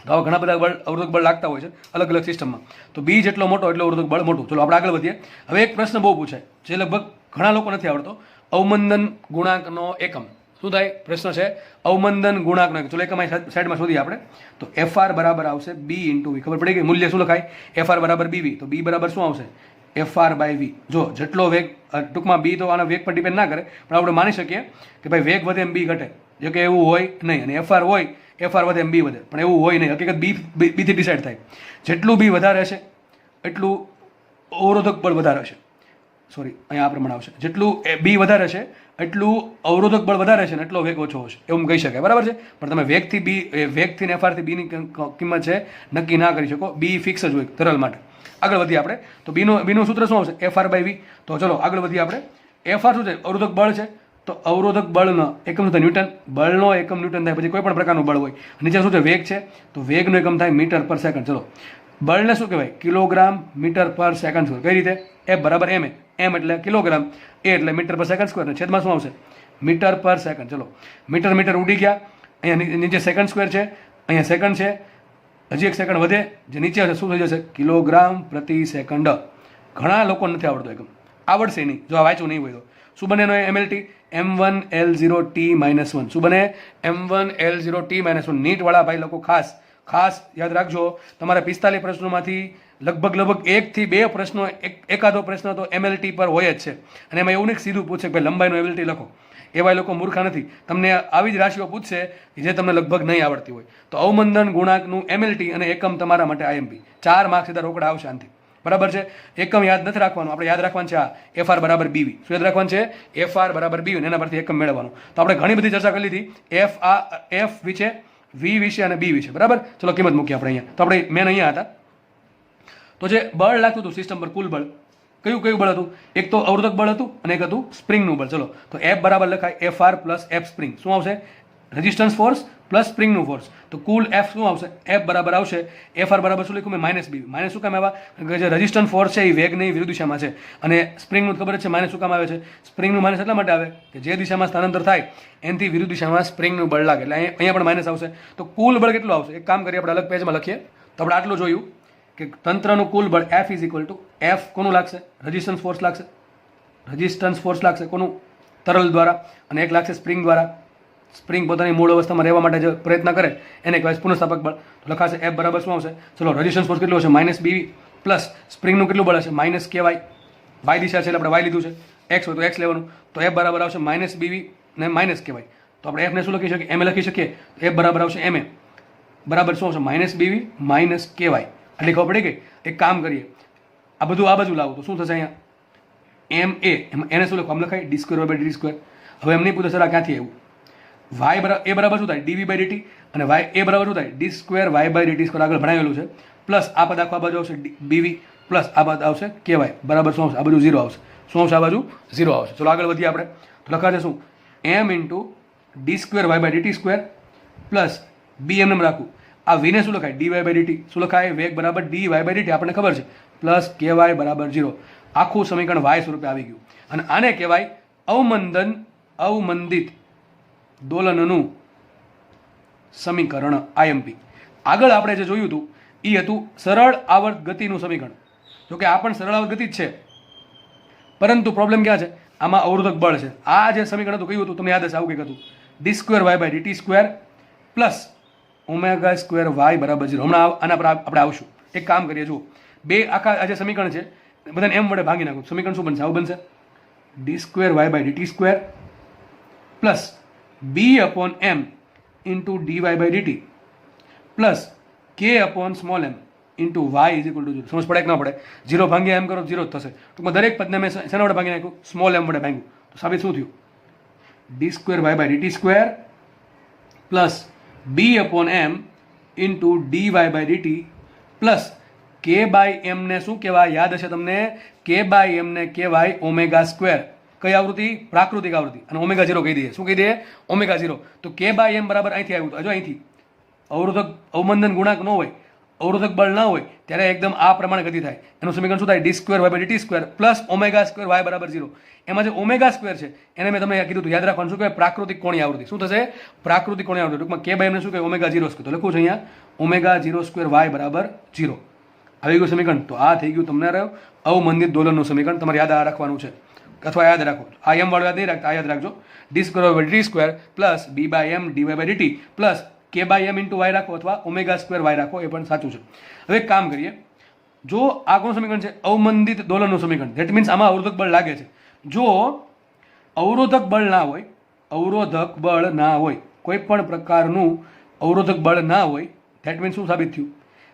તો આવા ઘણા બધા અવરોધક બળ લાગતા હોય છે અલગ અલગ સિસ્ટમમાં. તો B જેટલો મોટો એટલો અવરોધક બળ મોટું. ચલો આપણે આગળ વધીએ. હવે એક પ્રશ્ન બહુ પૂછાય જે લગભગ ઘણા લોકો નથી આવડતો, અવમંદન ગુણાંકનો એકમ. શું શું થાય? પ્રશ્ન છે અવમંદન ગુણાંકનો. ચલો એક અમારી સાઈડમાં શોધીએ આપણે. તો એફ આર બરાબર આવશે બી ઇન્ટુ વી. ખબર પડી ગઈ? મૂલ્ય શું લખાય? એફ આર બરાબર બી વી. તો બી બરાબર શું આવશે? F R by V. જો જેટલો વેગ, ટૂંકમાં બી તો આના વેગ પર ડિપેન્ડ ના કરે, પણ આપણે માની શકીએ કે ભાઈ વેગ વધે એમ બી ઘટે. જો કે એવું હોય નહીં, અને એફ આર હોય, એફ આર વધે એમ બી વધે, પણ એવું હોય નહીં. હકીકત બીથી ડિસાઇડ થાય. જેટલું બી વધારે હશે એટલું અવરોધક બળ વધારે હશે. સોરી, અહીંયા આ પ્રમાણે આવશે. જેટલું બી વધારે છે એટલું અવરોધક બળ વધારે છે ને એટલો વેગ ઓછો હશે, એવું કહી શકાય. બરાબર છે? પણ તમે વેગથી ને એફઆરથી બીની કિંમત છે નક્કી ના કરી શકો. બી ફિક્સ જ હોય તરલ માટે. આગળ વધીએ આપણે. તો બીનું સૂત્ર શું આવશે? F R by V. તો ચલો આગળ વધીએ આપણે. એફ આર શું છે? અવરોધક બળ છે. તો અવરોધક બળનો એકમ શું થાય? ન્યૂટન. બળનો એકમ ન્યૂટન થાય. પછી કોઈ પણ પ્રકારનું બળ હોય. નીચે શું છે? વેગ છે. તો વેગનો એકમ થાય મીટર પર સેકન્ડ. ચલો, બળને શું કહેવાય? કિલોગ્રામ મીટર પર સેકન્ડ સ્ક્વેર. કઈ રીતે? એફ બરાબર એમ. એમ એટલે કિલોગ્રામ, એ એટલે મીટર પર સેકન્ડ સ્ક્વેર, ને છેદમાં શું આવશે? મીટર પર સેકન્ડ. ચલો, મીટર ઉડી ગયા. અહીંયા નીચે સેકન્ડ સ્ક્વેર છે, અહીંયા સેકન્ડ છે, હજી એક સેકન્ડ વધે, જે નીચે હશે શું થઈ જશે? કિલોગ્રામ પ્રતિ સેકન્ડ. ઘણા લોકો નથી આવડતો એકમ, આવડશે નહીં જો આ વાંચવું નહીં હોય તો. શું બને એનો એમએલટી? m1l0t-1. શું બને? m1l0t-1. નીટવાળા ભાઈ લોકો ખાસ યાદ રાખજો. તમારા 45 પ્રશ્નોમાંથી લગભગ 1 થી 2 પ્રશ્નો, એકાદો પ્રશ્ન તો એમએલટી પર હોય જ છે. અને એમાં એવું નહીં સીધું પૂછે કે ભાઈ લંબાઈનો એમએલટી લખો. એવા લોકો મૂર્ખા નથી. તમને આવી જ રાશિઓ પૂછશે જે તમને લગભગ નહીં આવડતી હોય. તો અવમંદન ગુણાંકનું એમએલટી અને એકમ તમારા માટે આઈએમપી. 4 માર્ક્સ સીધા રોકડા આવશે આનથી. બરાબર છે? એકમ યાદ નથી રાખવાનું, આપણે યાદ રાખવાનું છે આ એફ આર બરાબર બીવી. શું યાદ રાખવાનું છે? એફ આર બરાબર બીવી, એના પરથી એકમ મેળવવાનું. તો આપણે ઘણી બધી ચર્ચા કરી લીધી એફ વિશે, વી વિશે અને બી વિશે. બરાબર? ચલો કિંમત મૂકીએ આપણે અહીંયા. તો આપણે મેન અહીંયા હતા. તો જે બળ લાગતું હતું સિસ્ટમ પર, કુલ બળ કયું બળ હતું? એક તો અવરોધક બળ હતું અને એક હતું સ્પ્રિંગનું બળ. ચલો, તો એફ બરાબર લખાય F R plus F spring. શું આવશે? રેઝિસ્ટન્સ ફોર્સ પ્લસ સ્પ્રિંગનું ફોર્સ. તો કુલ એફ શું આવશે? એફ બરાબર આવશે એફ આર બરાબર શું લખ્યું મેં? માઇનસ બી. માઇનસ શું કામ આવ્યા? કે જે રેઝિસ્ટન્સ ફોર્સ છે એ વેગની વિરુદ્ધ દિશામાં છે, અને સ્પ્રિંગનું ખબર છે માઇનસ શું કામ આવે છે? સ્પ્રિંગનું માઇનસ એટલા માટે આવે કે જે દિશામાં સ્થાનાંતર થાય એનાથી વિરુદ્ધ દિશામાં સ્પ્રિંગનું બળ લાગે, એટલે અહીંયા પણ માઇનસ આવશે. તો કુલ બળ કેટલું આવશે? એક કામ કરીએ, આપણે અલગ પેજમાં લખીએ. તો આપણે આટલું જોયું કે તંત્રનું કુલ બળ F is equal to f કોનું લાગશે? રેઝિસ્ટન્સ ફોર્સ લાગશે. રેઝિસ્ટન્સ ફોર્સ લાગશે કોનું? તરલ દ્વારા. અને એક લાગશે સ્પ્રિંગ દ્વારા. સ્પ્રિંગ પોતાની મૂળ અવસ્થામાં રહેવા માટે જે પ્રયત્ન કરે એને કહેવાય પુનઃસ્થાપક બળ. તો લખાશે એફ બરાબર શું આવશે? ચલો, રેઝિસ્ટન્સ ફોર્સ કેટલું હશે? માઇનસ બીવી પ્લસ સ્પ્રિંગનું કેટલું બળ હશે? માઇનસ કેવાય. વાય દિશા છે એટલે આપણે વાય લીધું છે. એક્સ હોય તો એક્સ લેવાનું. તો એફ બરાબર આવશે માઇનસ બીવી ને માઇનસ કેવાય. તો આપણે એફને શું લખી શકીએ? એમ લખી શકીએ. એફ બરાબર આવશે એમ એ બરાબર શું આવશે? માઇનસ બીવી માઇનસ કેવાય. એટલે ખબર પડી ગઈ? એક કામ કરીએ, આ બધું આ બાજુ લાવો તો શું થશે? અહીંયા એમ એને શું લખો? આમ લખાય D square by D square. હવે એમ નહીં પૂછે સર આ ક્યાંથી આવ્યું? વાય બરાબર એ બરાબર શું થાય? DV by DT. અને વાય એ બરાબર શું થાય? D square Y by DT square. આગળ ભણાવેલું છે. પ્લસ આ પદ આખો આ બાજુ આવશે બીવી, પ્લસ આ પદ આવશે કેવાય. બરાબર શું આવશે? આ બાજુ 0 આવશે. શું આવશે? આ બાજુ 0 આવશે. ચલો આગળ વધીએ આપણે. તો લખાશે શું? M into D square Y by DT square plus B M રાખવું. આ વીને શું લખાય? D Y by DT. શું લખાય? વેગ બરાબર ડી વાય બાય ડીટી આપણને ખબર છે. પ્લસ કે વાય બરાબર 0. આખું સમીકરણ વાય સ્વરૂપે આવી ગયું. અને આને કહેવાય અવમંદિત દોલનનું સમીકરણ આઈએમપી. આગળ આપણે જે જોયું હતું એ હતું સરળ આવર્ત ગતિનું સમીકરણ. જોકે આ પણ સરળ આવર્ત ગતિ જ છે, પરંતુ પ્રોબ્લેમ ક્યાં છે? આમાં અવરોધક બળ છે. આ જે સમીકરણ હતું કયું હતું? તમને યાદ હશે આવું કંઈક હતું. D square Y by DT square plus omega square Y બરાબર 0. હમણાં આના પર આપણે આવશું. એક કામ કરીએ, જુઓ, બે આખા આ જે સમીકરણ છે બધાને એમ વડે ભાગી નાખો. સમીકરણ શું બનશે? આવું બનશે D square Y by DT square plus B upon M into D Y by DT plus K upon small M into Y is equal to 0. સમજ પડે કે ના પડે? 0 ભાંગ્યા એમ કરો 0 જ થશે. ટૂંકમાં દરેક પદને મેં શેના વડે ભાગી નાખ્યું? સ્મોલ એમ વડે ભાગ્યું. તો સાબિત શું થયું? D square Y by DT square plus B upon M into D Y by DT plus K by એમને શું કહેવાય? યાદ હશે તમને? કે બાય એમને કહેવાય ઓમેગા સ્ક્વેર. કઈ આવૃત્તિ? પ્રાકૃતિક આવૃત્તિ. અને ઓમેગા 0 કહી દઈએ. શું કહી દઈએ? ઓમેગા 0. તો કે બાય એમ બરાબર અહીંથી આવ્યું હતું. જો અહીંથી અવરોધક અવમંદન ગુણાંક ન હોય, અવરોધક બળ ના હોય ત્યારે એકદમ આ પ્રમાણે ગતિ થાય. એનું સમીકરણ શું થાય? D square Y by DT square plus omega square Y બરાબર 0. એમાં જે ઓમેગા સ્ક્વેર છે એને મેં તમને કીધું હતું, યાદ રાખવાનું. શું કહેવાય? પ્રાકૃતિક કોણીય આવૃત્તિ. શું થશે? પ્રાકૃતિક કોણીય આવૃત્તિ. ટૂંકમાં કે બાય એમને શું કહેવાય? Omega 0 square. તો લખું છું અહીંયા ઓમેગા 0 સ્ક્વેર વાય બરાબર 0. આવી ગયું સમીકરણ. તો આ થઈ ગયું તમને અવમંદિત દોલનનું સમીકરણ. તમારે યાદ રાખવાનું છે. અથવા યાદ રાખો, આ એમ વાળું યાદ નહીં રાખતા, આ યાદ રાખજો, D square by D square plus B by M D Y by DT plus K by M into Y રાખો અથવા ઓમેગા સ્ક્વેર વાય રાખો, એ પણ સાચું છે. હવે એક કામ કરીએ, જો આ કોનું સમીકરણ છે? અવમંદિત દોલનનું સમીકરણ. ધેટ મીન્સ આમાં અવરોધક બળ લાગે છે. જો અવરોધક બળ ના હોય, અવરોધક બળ ના હોય, કોઈ પણ પ્રકારનું અવરોધક બળ ના હોય, ધેટ મીન્સ શું સાબિત થયું?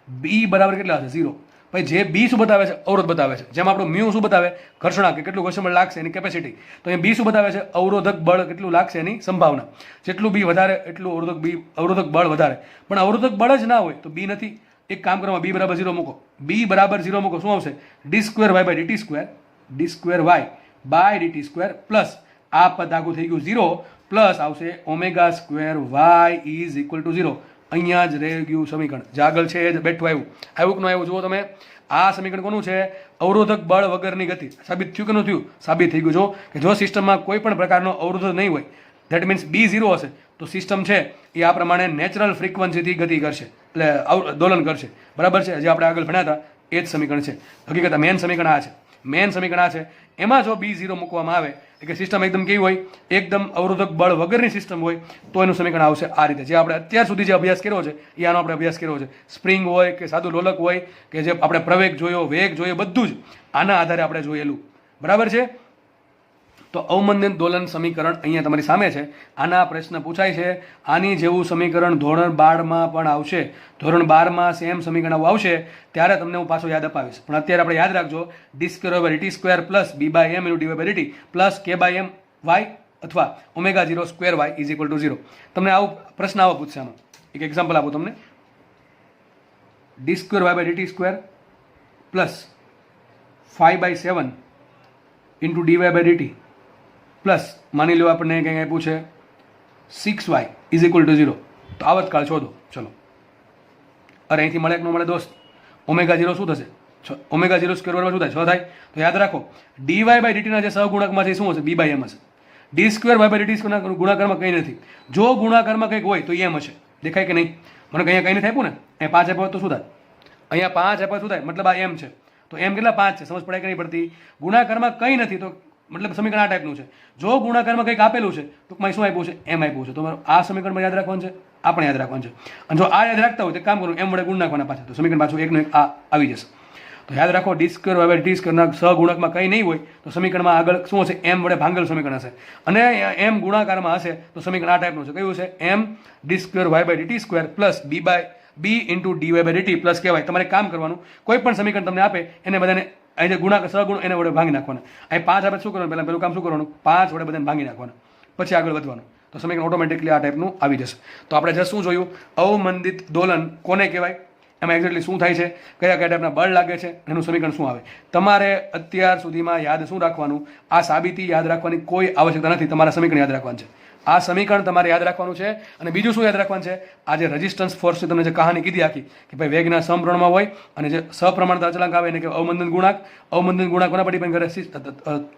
બી બરાબર કેટલા હશે? 0. ભાઈ જે બી શું બતાવે છે? અવરોધ બતાવે છે. જેમ આપણું મ્યુ શું બતાવે? ઘર્ષણા, કે કેટલું ઘર્ષણ બળ લાગશે એની કેપેસિટી. તો અહીંયા બી શું બતાવે છે? અવરોધક બળ કેટલું લાગશે એની સંભાવના. જેટલું બી વધારે એટલું અવરોધક બળ વધારે. પણ અવરોધક બળ જ ના હોય તો બી નથી. એક કામ કરવા, બી બરાબર 0 મૂકો. બી બરાબર 0 મૂકો, શું આવશે? D square Y by DT square, D square Y by DT square plus આ પદ આગું થઈ ગયું 0 પ્લસ આવશે omega square Y is equal to 0. અહીંયા જ રહી ગયું સમીકરણ. જે આગળ છે એ જ બેઠું આવ્યું. આવ્યું કે ન આવ્યું? જુઓ તમે, આ સમીકરણ કોનું છે? અવરોધક બળ વગરની ગતિ. સાબિત થયું કે ન થયું? સાબિત થઈ ગયું. જો કે જો સિસ્ટમમાં કોઈ પણ પ્રકારનો અવરોધ નહીં હોય, ધેટ મીન્સ બી 0 હશે, તો સિસ્ટમ છે એ આ પ્રમાણે નેચરલ ફ્રીક્વન્સીથી ગતિ કરશે, એટલે દોલન કરશે. બરાબર છે? જે આપણે આગળ ભણ્યા હતા એ જ સમીકરણ છે. હકીકત મેન સમીકરણ આ છે. મેન સમીકરણ આ છે. એમાં જો બી 0 મૂકવામાં આવે, કે સિસ્ટમ એકદમ કેવી હોય? એકદમ અવરોધક બળ વગરની સિસ્ટમ હોય, તો એનું સમીકરણ આવશે આ રીતે. જે આપણે અત્યાર સુધી જે અભ્યાસ કર્યો છે એ આનો આપણે અભ્યાસ કર્યો છે. સ્પ્રિંગ હોય કે સાદું લોલક હોય કે જે આપણે પ્રવેગ જોયો, વેગ જોયો, બધું જ આના આધારે આપણે જોયેલું. બરાબર છે? તો અવમંદિત દોલન સમીકરણ અહીંયા તમારી સામે છે. આના પ્રશ્ન પૂછાય છે. આની જેવું સમીકરણ ધોરણ 12માં પણ આવશે. ધોરણ 12માં સેમ સમીકરણ આવું આવશે ત્યારે તમને હું પાછો યાદ અપાવીશ. પણ અત્યારે આપણે યાદ રાખજો, D square by DT square plus B by M into D Y by DT plus K by M Y અથવા omega 0 square Y is equal to 0. તમને આવું પ્રશ્ન આવો પૂછશે. આમાં એક એક્ઝામ્પલ આપું તમને. D square Y by DT square plus 5/7 into D Y by DT plus માની લો આપણને કંઈ આપ્યું છે 6y ઇઝ ઇક્વલ ટુ 0. તો આવતકાળ શોધો. ચલો, અરે અહીંથી મળે કે ન મળે દોસ્ત? ઓમેગા 0 શું થશે? ઓમેગા 0 સ્ક્વેર બરાબર શું થાય? 6 થાય. તો યાદ રાખો, dy બાય ડીટીના જે સહગુણકમાં છે શું હશે? બી બાય એમ હશે. D square Y by DT સ્ક્વેરના ગુણાકારમાં કંઈ નથી. જો ગુણાકારમાં કંઈક હોય તો એમ હશે. દેખાય કે નહીં? મને અહીંયા કંઈ નથી આપ્યું ને, અહીંયા 5 આપ્યો તો શું થાય? અહીંયા 5 આપ્યો શું થાય? મતલબ આ એમ છે, તો એમ કેટલા? 5 છે. સમજ પડાય કે નહીં પડતી? ગુણાકારમાં કંઈ નથી તો મતલબ સમીકરણ આ ટાઈપનું છે. જો ગુણાકારમાં કંઈક આપેલું છે, ટૂંકમાં શું આપ્યું છે? એમ આપ્યું છે. તો આ સમીકરણમાં યાદ રાખવાનું છે, આ પણ યાદ રાખવાનું છે. અને જો આ યાદ રાખતા હોય તો કામ કરું, એમ વડે ગુણ નાખવાના પાછા, તો સમીકરણ પાછું એકનું એક આ આવી જશે. તો યાદ રાખો, D square Y by D સ્ક્વેરના સહગુણકમાં કંઈ નહીં હોય તો સમીકરણમાં આગળ શું હશે? એમ વડે ભાંગેલું સમીકરણ હશે. અને એમ ગુણાકારમાં હશે તો સમીકરણ આ ટાઈપનું છે. કયું છે? M D square Y by DT square plus B into D Y by DT plus કહેવાય. તમારે કામ કરવાનું, કોઈ પણ સમીકરણ તમને આપે એને બધાને અહીં જે ગુણાકાર સહગુણ એને વડે ભાંગી નાખવાના. અહીં 5 આપણે શું કરવાનું? પેલું કામ શું કરવાનું? 5 વડે બધાને ભાંગી નાખવાના, પછી આગળ વધવાનું. તો સમીકરણ ઓટોમેટિકલી આ ટાઈપનું આવી જશે. તો આપણે જે શું જોયું? અવમંદિત દોલન કોને કહેવાય, એમાં એક્ઝેક્ટલી શું થાય છે, કયા કયા ટાઈપના બળ લાગે છે, એનું સમીકરણ શું આવે. તમારે અત્યાર સુધીમાં યાદ શું રાખવાનું? આ સાબિતી યાદ રાખવાની કોઈ આવશ્યકતા નથી. તમારા સમીકરણ યાદ રાખવાનું છે. આ સમીકરણ તમારે યાદ રાખવાનું છે. અને બીજું શું યાદ રાખવાનું છે? આ જે રેઝિસ્ટન્સ ફોર્સ તમને જે કહાની કીધી આખી, કે ભાઈ વેગના સમપ્રમાણમાં હોય અને જે સપ્રમાણતા અચળાંક આવે એને કે અવમંદન ગુણાંક. અવમંદન ગુણાંક કોના પર ડિપેન્ડ કરે?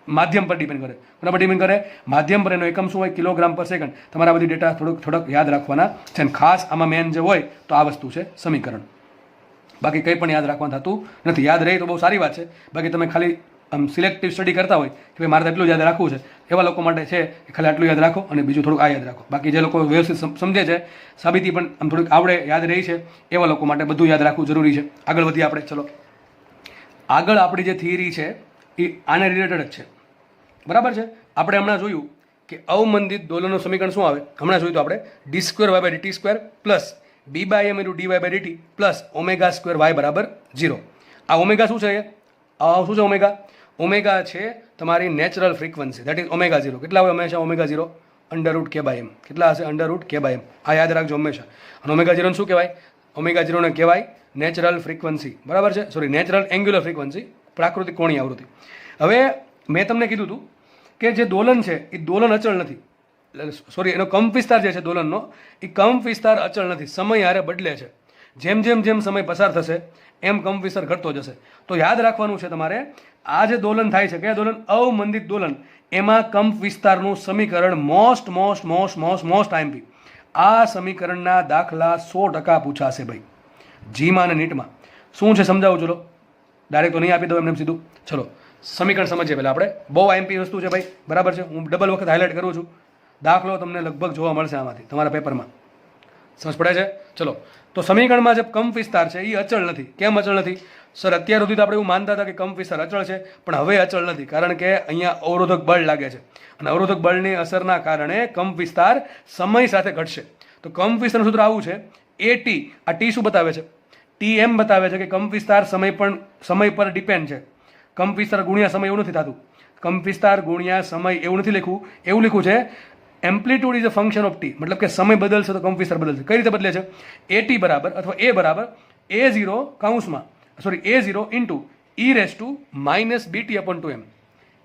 માધ્યમ પર ડિપેન્ડ કરે. કોના પર ડિપેન્ડ કરે? માધ્યમ પર. એનો એકમ શું હોય? કિલોગ્રામ પર સેકન્ડ. તમારે આ બધી ડેટા થોડોક યાદ રાખવાના છે. અને ખાસ આમાં મેન જે હોય તો આ વસ્તુ છે સમીકરણ. બાકી કંઈ પણ યાદ રાખવાનું થતું નથી. યાદ રહે તો બહુ સારી વાત છે. બાકી તમે ખાલી આમ સિલેક્ટિવ સ્ટડી કરતા હોય કે ભાઈ મારે તો એટલું યાદ રાખવું છે, એવા લોકો માટે છે કે ખાલી આટલું યાદ રાખો અને બીજું થોડુંક આ યાદ રાખો. બાકી જે લોકો વ્યવસ્થિત સમજે છે, સાબિતી પણ આમ થોડીક આવડે, યાદ રહી છે, એવા લોકો માટે બધું યાદ રાખવું જરૂરી છે. આગળ વધીએ આપણે. ચલો, આગળ આપણી જે થિયરી છે એ આને રિલેટેડ જ છે. બરાબર છે? આપણે હમણાં જોયું કે અવમંદિત દોલનનું સમીકરણ શું આવે. હમણાં જોયું તો આપણે D square Y by DT square plus B by M into D Y by DT plus omega square Y બરાબર 0. આ ઓમેગા શું છે? શું છે ઓમેગા? ઓમેગા છે તમારી natural frequency, that is omega 0. કેટલા હોય હંમેશા ઓમેગા 0? અંડરરૂટ કે બાય એમ. કેટલા હશે? અંડરરૂટ કે બાય એમ. આ યાદ રાખજો હંમેશા. અને ઓમેગા 0 શું કહેવાય? ઓમેગા 0 ને કહેવાય નેચરલ ફ્રીક્વન્સી. બરાબર છે? સોરી, નેચરલ એંગ્યુલર ફ્રીક્વન્સી, પ્રાકૃતિક કોણીય આવૃત્તિ. હવે મેં તમને કીધું હતું કે જે દોલન છે એ દોલન અચળ નથી. સોરી, એનો કંપ વિસ્તાર જે છે દોલનનો, એ કંપ વિસ્તાર અચળ નથી, સમય હારે બદલે છે. જેમ સમય પસાર થશે એમ કંપ વિસ્તાર ઘટતો જશે. તો યાદ રાખવાનું છે તમારે, આ જે દોલન થાય છે, કયા દોલન? અવમંદિત દોલન. એમાં કંપ વિસ્તારનું સમીકરણ મોસ્ટ આઈએમપી. આ સમીકરણના દાખલા 100% પૂછાશે ભાઈ, જીમાં અને નીટમાં. શું છે સમજાવું? ચલો, ડાયરેક્ટ તો નહીં આપી દઉં એમને સીધું. ચલો સમીકરણ સમજીએ પહેલાં આપણે. બહુ આઈએમપી વસ્તુ છે ભાઈ, બરાબર છે. હું ડબલ વખત હાઇલાઇટ કરું છું. દાખલો તમને લગભગ જોવા મળશે આમાંથી તમારા પેપરમાં. સમજ પડે છે? ચલો, તો સમીકરણમાં જે કંપ વિસ્તાર છે એ અચળ નથી. કેમ અચળ નથી? સર, અત્યાર સુધી તો આપણે એવું માનતા હતા કે કંપ વિસ્તાર અચળ છે, પણ હવે અચળ નથી, કારણ કે અહીંયા અવરોધક બળ લાગે છે અને અવરોધક બળની અસરના કારણે કંપ વિસ્તાર સમય સાથે ઘટશે. તો કંપ વિસ્તારનું સૂત્ર આવું છે, એ ટી. આ ટી શું બતાવે છે? ટી એમ બતાવે છે કે કંપ વિસ્તાર સમય પર ડિપેન્ડ છે. કંપ વિસ્તાર ગુણ્યા સમય એવું નથી થતું. કંપ વિસ્તાર ગુણ્યા સમય એવું નથી લખવું. એવું લખ્યું છે amplitude is a function of T, મતલબ કે સમય બદલશે તો કંપ વિસ્તાર બદલશે. કઈ રીતે બદલે છે? એ ટી બરાબર અથવા એ બરાબર A0 કૌંસમાં A0 ઇન્ટુ e−bt/2m.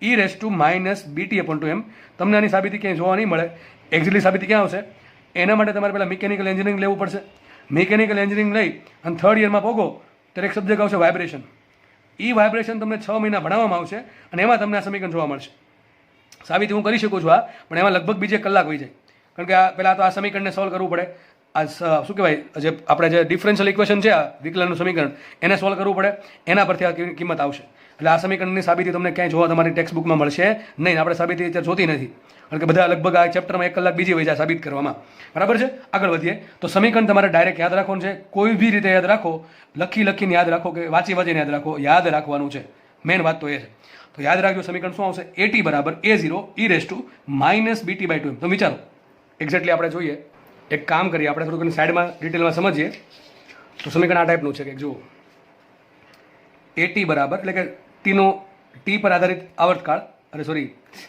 e−bt/2m. તમને આની સાબિતી ક્યાંય જોવા નહીં મળે. એક્ઝેક્ટલી સાબિતી ક્યાં આવશે? એના માટે તમારે પહેલાં મિકેનિકલ એન્જિનિયરિંગ લેવું પડશે. મિકેનિકલ એન્જિનિયરિંગ લઈ અને થર્ડ યરમાં પોગો ત્યારે એક સબ્જેક્ટ આવશે વાઇબ્રેશન. એ વાઇબ્રેશન તમને 6 મહિના ભણાવવામાં આવશે અને એમાં તમને આ સમીકરણ જોવા મળશે. સાબિતી હું કરી શકું છું આ, પણ એમાં લગભગ બીજે કલાક હોઈ જાય, કારણ કે આ પહેલાં તો આ સમીકરણને સોલ્વ કરવું પડે. આ શું કહેવાય, જે આપણે જે ડિફરન્શિયલ ઇક્વેશન છે, આ વિકલનનું સમીકરણ, એને સોલ્વ કરવું પડે. એના પરથી આ કિંમત આવશે. એટલે આ સમીકરણની સાબિતી તમને ક્યાંય જોવા તમારી ટેક્સ્ટ બુકમાં મળશે નહીં. આપણે સાબિતી અત્યારે જોતી નથી, કારણ કે બધા લગભગ આ ચેપ્ટરમાં 1 કલાક બીજી હોય જાય સાબિત કરવામાં. બરાબર છે? આગળ વધીએ તો સમીકરણ તમારે ડાયરેક્ટ યાદ રાખવાનું છે. કોઈ બી રીતે યાદ રાખો, લખીને યાદ રાખો કે વાંચીને યાદ રાખો, યાદ રાખવાનું છે. મેઇન વાત તો એ છે. તો યાદ રાખજો, સમીકરણ શું આવશે? એ ટી બરાબર A0 e−bt/2m. તો વિચારો એક્ઝેક્ટલી આપણે જોઈએ. એક કામ કરીએ, આપણે થોડુંક સાઈડમાં ડિટેલમાં સમજીએ. તો સમીકરણ આ ટાઈપનું છે કે જુઓ, એ ટી બરાબર એટલે કે ટી પર આધારિત આવર્તકાળ,